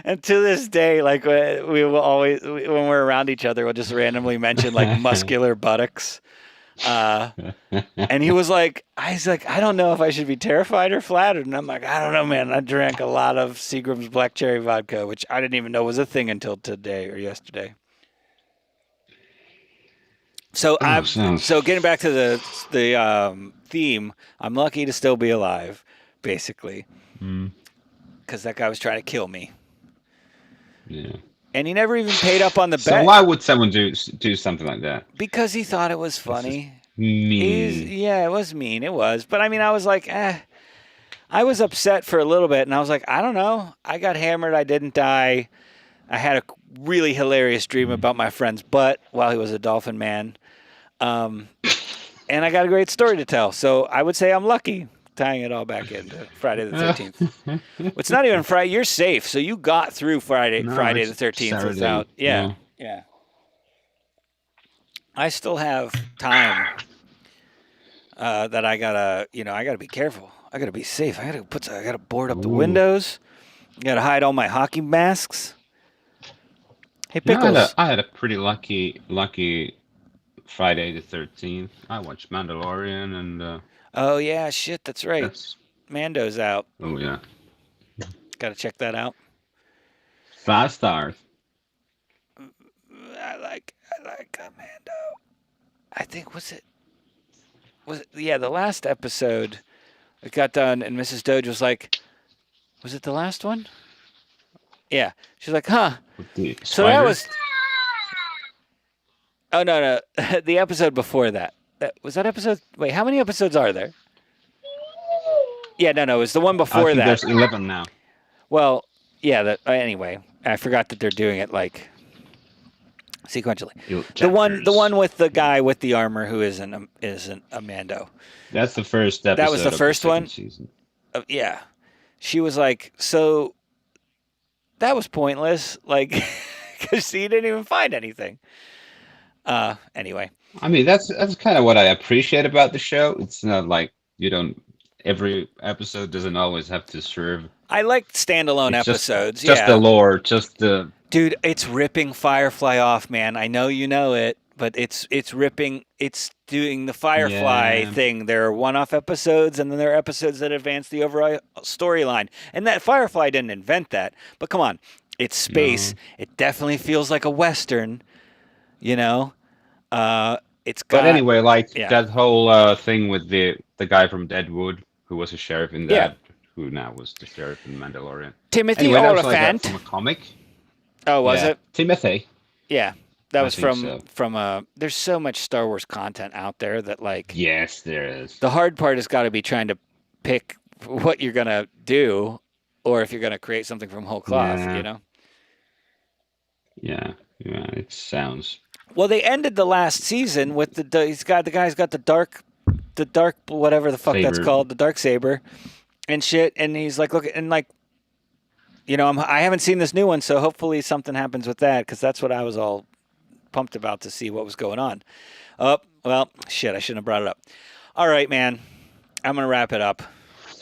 And to this day, like we will always, when we're around each other, we'll just randomly mention like muscular buttocks. And he was like, I don't know if I should be terrified or flattered. And I'm like, I don't know, man. I drank a lot of Seagram's Black Cherry vodka, which I didn't even know was a thing until today or yesterday. So so getting back to the theme, I'm lucky to still be alive, basically, because that guy was trying to kill me. Yeah. And he never even paid up on the So bet. why would someone do something like that? Because he thought it was funny. Mean. Yeah, it was mean. It was. But I mean, I was like, I was upset for a little bit, and I was like, I don't know. I got hammered. I didn't die. I had a really hilarious dream about my friend's butt while he was a dolphin man. And I got a great story to tell. So I would say I'm lucky, tying it all back into Friday the 13th. It's not even Friday. You're safe. So you got through Friday the 13th Saturday. without. Yeah. I still have time that I gotta be careful. I gotta be safe. I gotta board up the windows. I gotta hide all my hockey masks. Hey, Pickles. I had a pretty lucky Friday the 13th. I watched Mandalorian and Oh yeah, shit, that's right. Mando's out. oh yeah, Gotta check that out. 5 stars. I like Mando. I think the last episode it got done and Mrs. Doge was like, was it the last one? Yeah. She's like, huh. So that was Oh no. The episode before that. Was that episode? Wait, how many episodes are there? Yeah, no, it was the one before that. There's 11 now. Well, yeah, anyway, I forgot that they're doing it like sequentially. The one with the guy with the armor who isn't a Mando. That's the first episode. That was the first one? Season. Yeah. She was like, so that was pointless, like, because he didn't even find anything. Anyway. I mean, that's kind of what I appreciate about the show. It's not like every episode doesn't always have to serve. I like standalone episodes. Just the lore, just the. Dude, it's ripping Firefly off, man. I know you know it, but it's doing the Firefly thing. There are one-off episodes, and then there are episodes that advance the overall storyline. And that Firefly didn't invent that. But come on, it's space. No. It definitely feels like a Western, you know? It's got. But anyway, that whole thing with the guy from Deadwood, who was a sheriff in that, who now was the sheriff in Mandalorian. Timothy anyway, Oliphant. That was from a comic. Oh, was it? Timothy. Yeah, that was from. There's so much Star Wars content out there that Yes, there is. The hard part has got to be trying to pick what you're gonna do, or if you're gonna create something from whole cloth, you know. Yeah, it sounds. Well, they ended the last season with the guy's got the dark whatever the fuck saber. That's called, the dark saber, and shit. And he's like, look, and like, you know, I haven't seen this new one, so hopefully something happens with that because that's what I was all pumped about to see what was going on. Oh, well, shit, I shouldn't have brought it up. All right, man, I'm gonna wrap it up.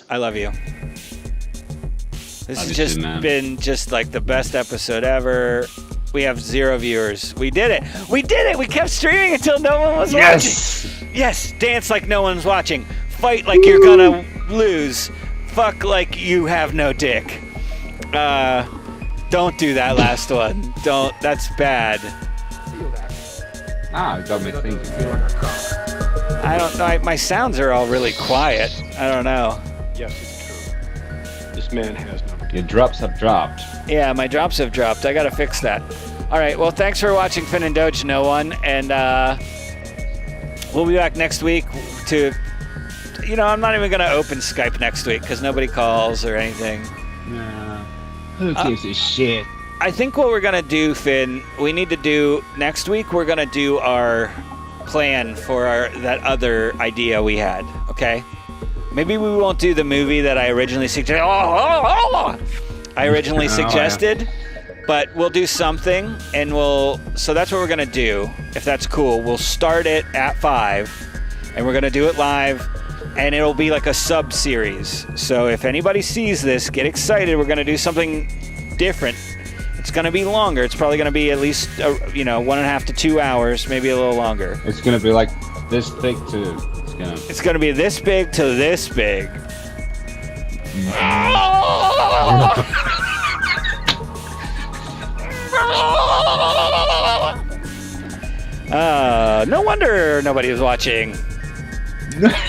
I love you. This has just been just like the best episode ever. We have 0 viewers. We did it. We kept streaming until no one was watching. Yes, dance like no one's watching. fight like you're gonna lose. Fuck like you have no dick. Don't do that last one. Don't. That's bad. Ah, it got me thinking. I don't know. My sounds are all really quiet. I don't know. Yes, it's true. This man has no. Your drops have dropped. Yeah, my drops have dropped. I gotta fix that. All right. Well, thanks for watching Finn and Doge, no one, and we'll be back next week to. You know, I'm not even gonna open Skype next week because nobody calls or anything. Nah. Who gives a shit? I think what we're gonna do, Finn, we need to do next week. We're gonna do our plan for that other idea we had. Okay? Maybe we won't do the movie that I originally suggested. Suggested, but we'll do something, and So that's what we're gonna do. If that's cool, we'll start it at 5, and we're gonna do it live. And it'll be like a sub-series. So if anybody sees this, get excited. We're going to do something different. It's going to be longer. It's probably going to be at least, 1.5 to 2 hours, maybe a little longer. It's going to be like this thick to... It's going to be this big to this big. No wonder nobody was watching.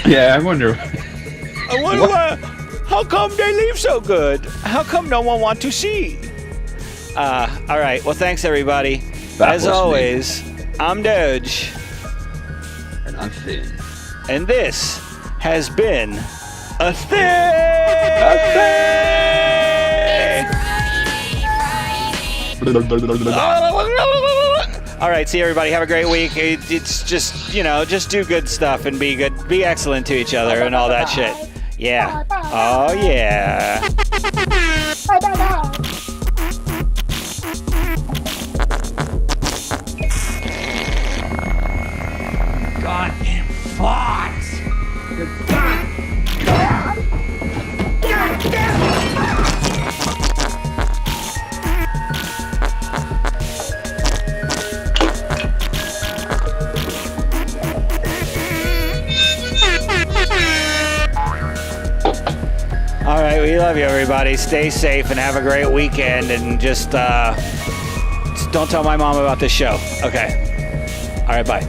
Yeah, I wonder. I wonder why, how come they leave so good? How come no one want to see? All right. Well, thanks everybody. As always, I'm Doge. And I'm Finn. And this has been a thing. All right, see everybody. Have a great week. It's just, just do good stuff and be good, be excellent to each other and all that shit. Yeah. Oh yeah. Goddamn fox! All right, we love you, everybody. Stay safe and have a great weekend. And just don't tell my mom about this show. Okay. All right, bye.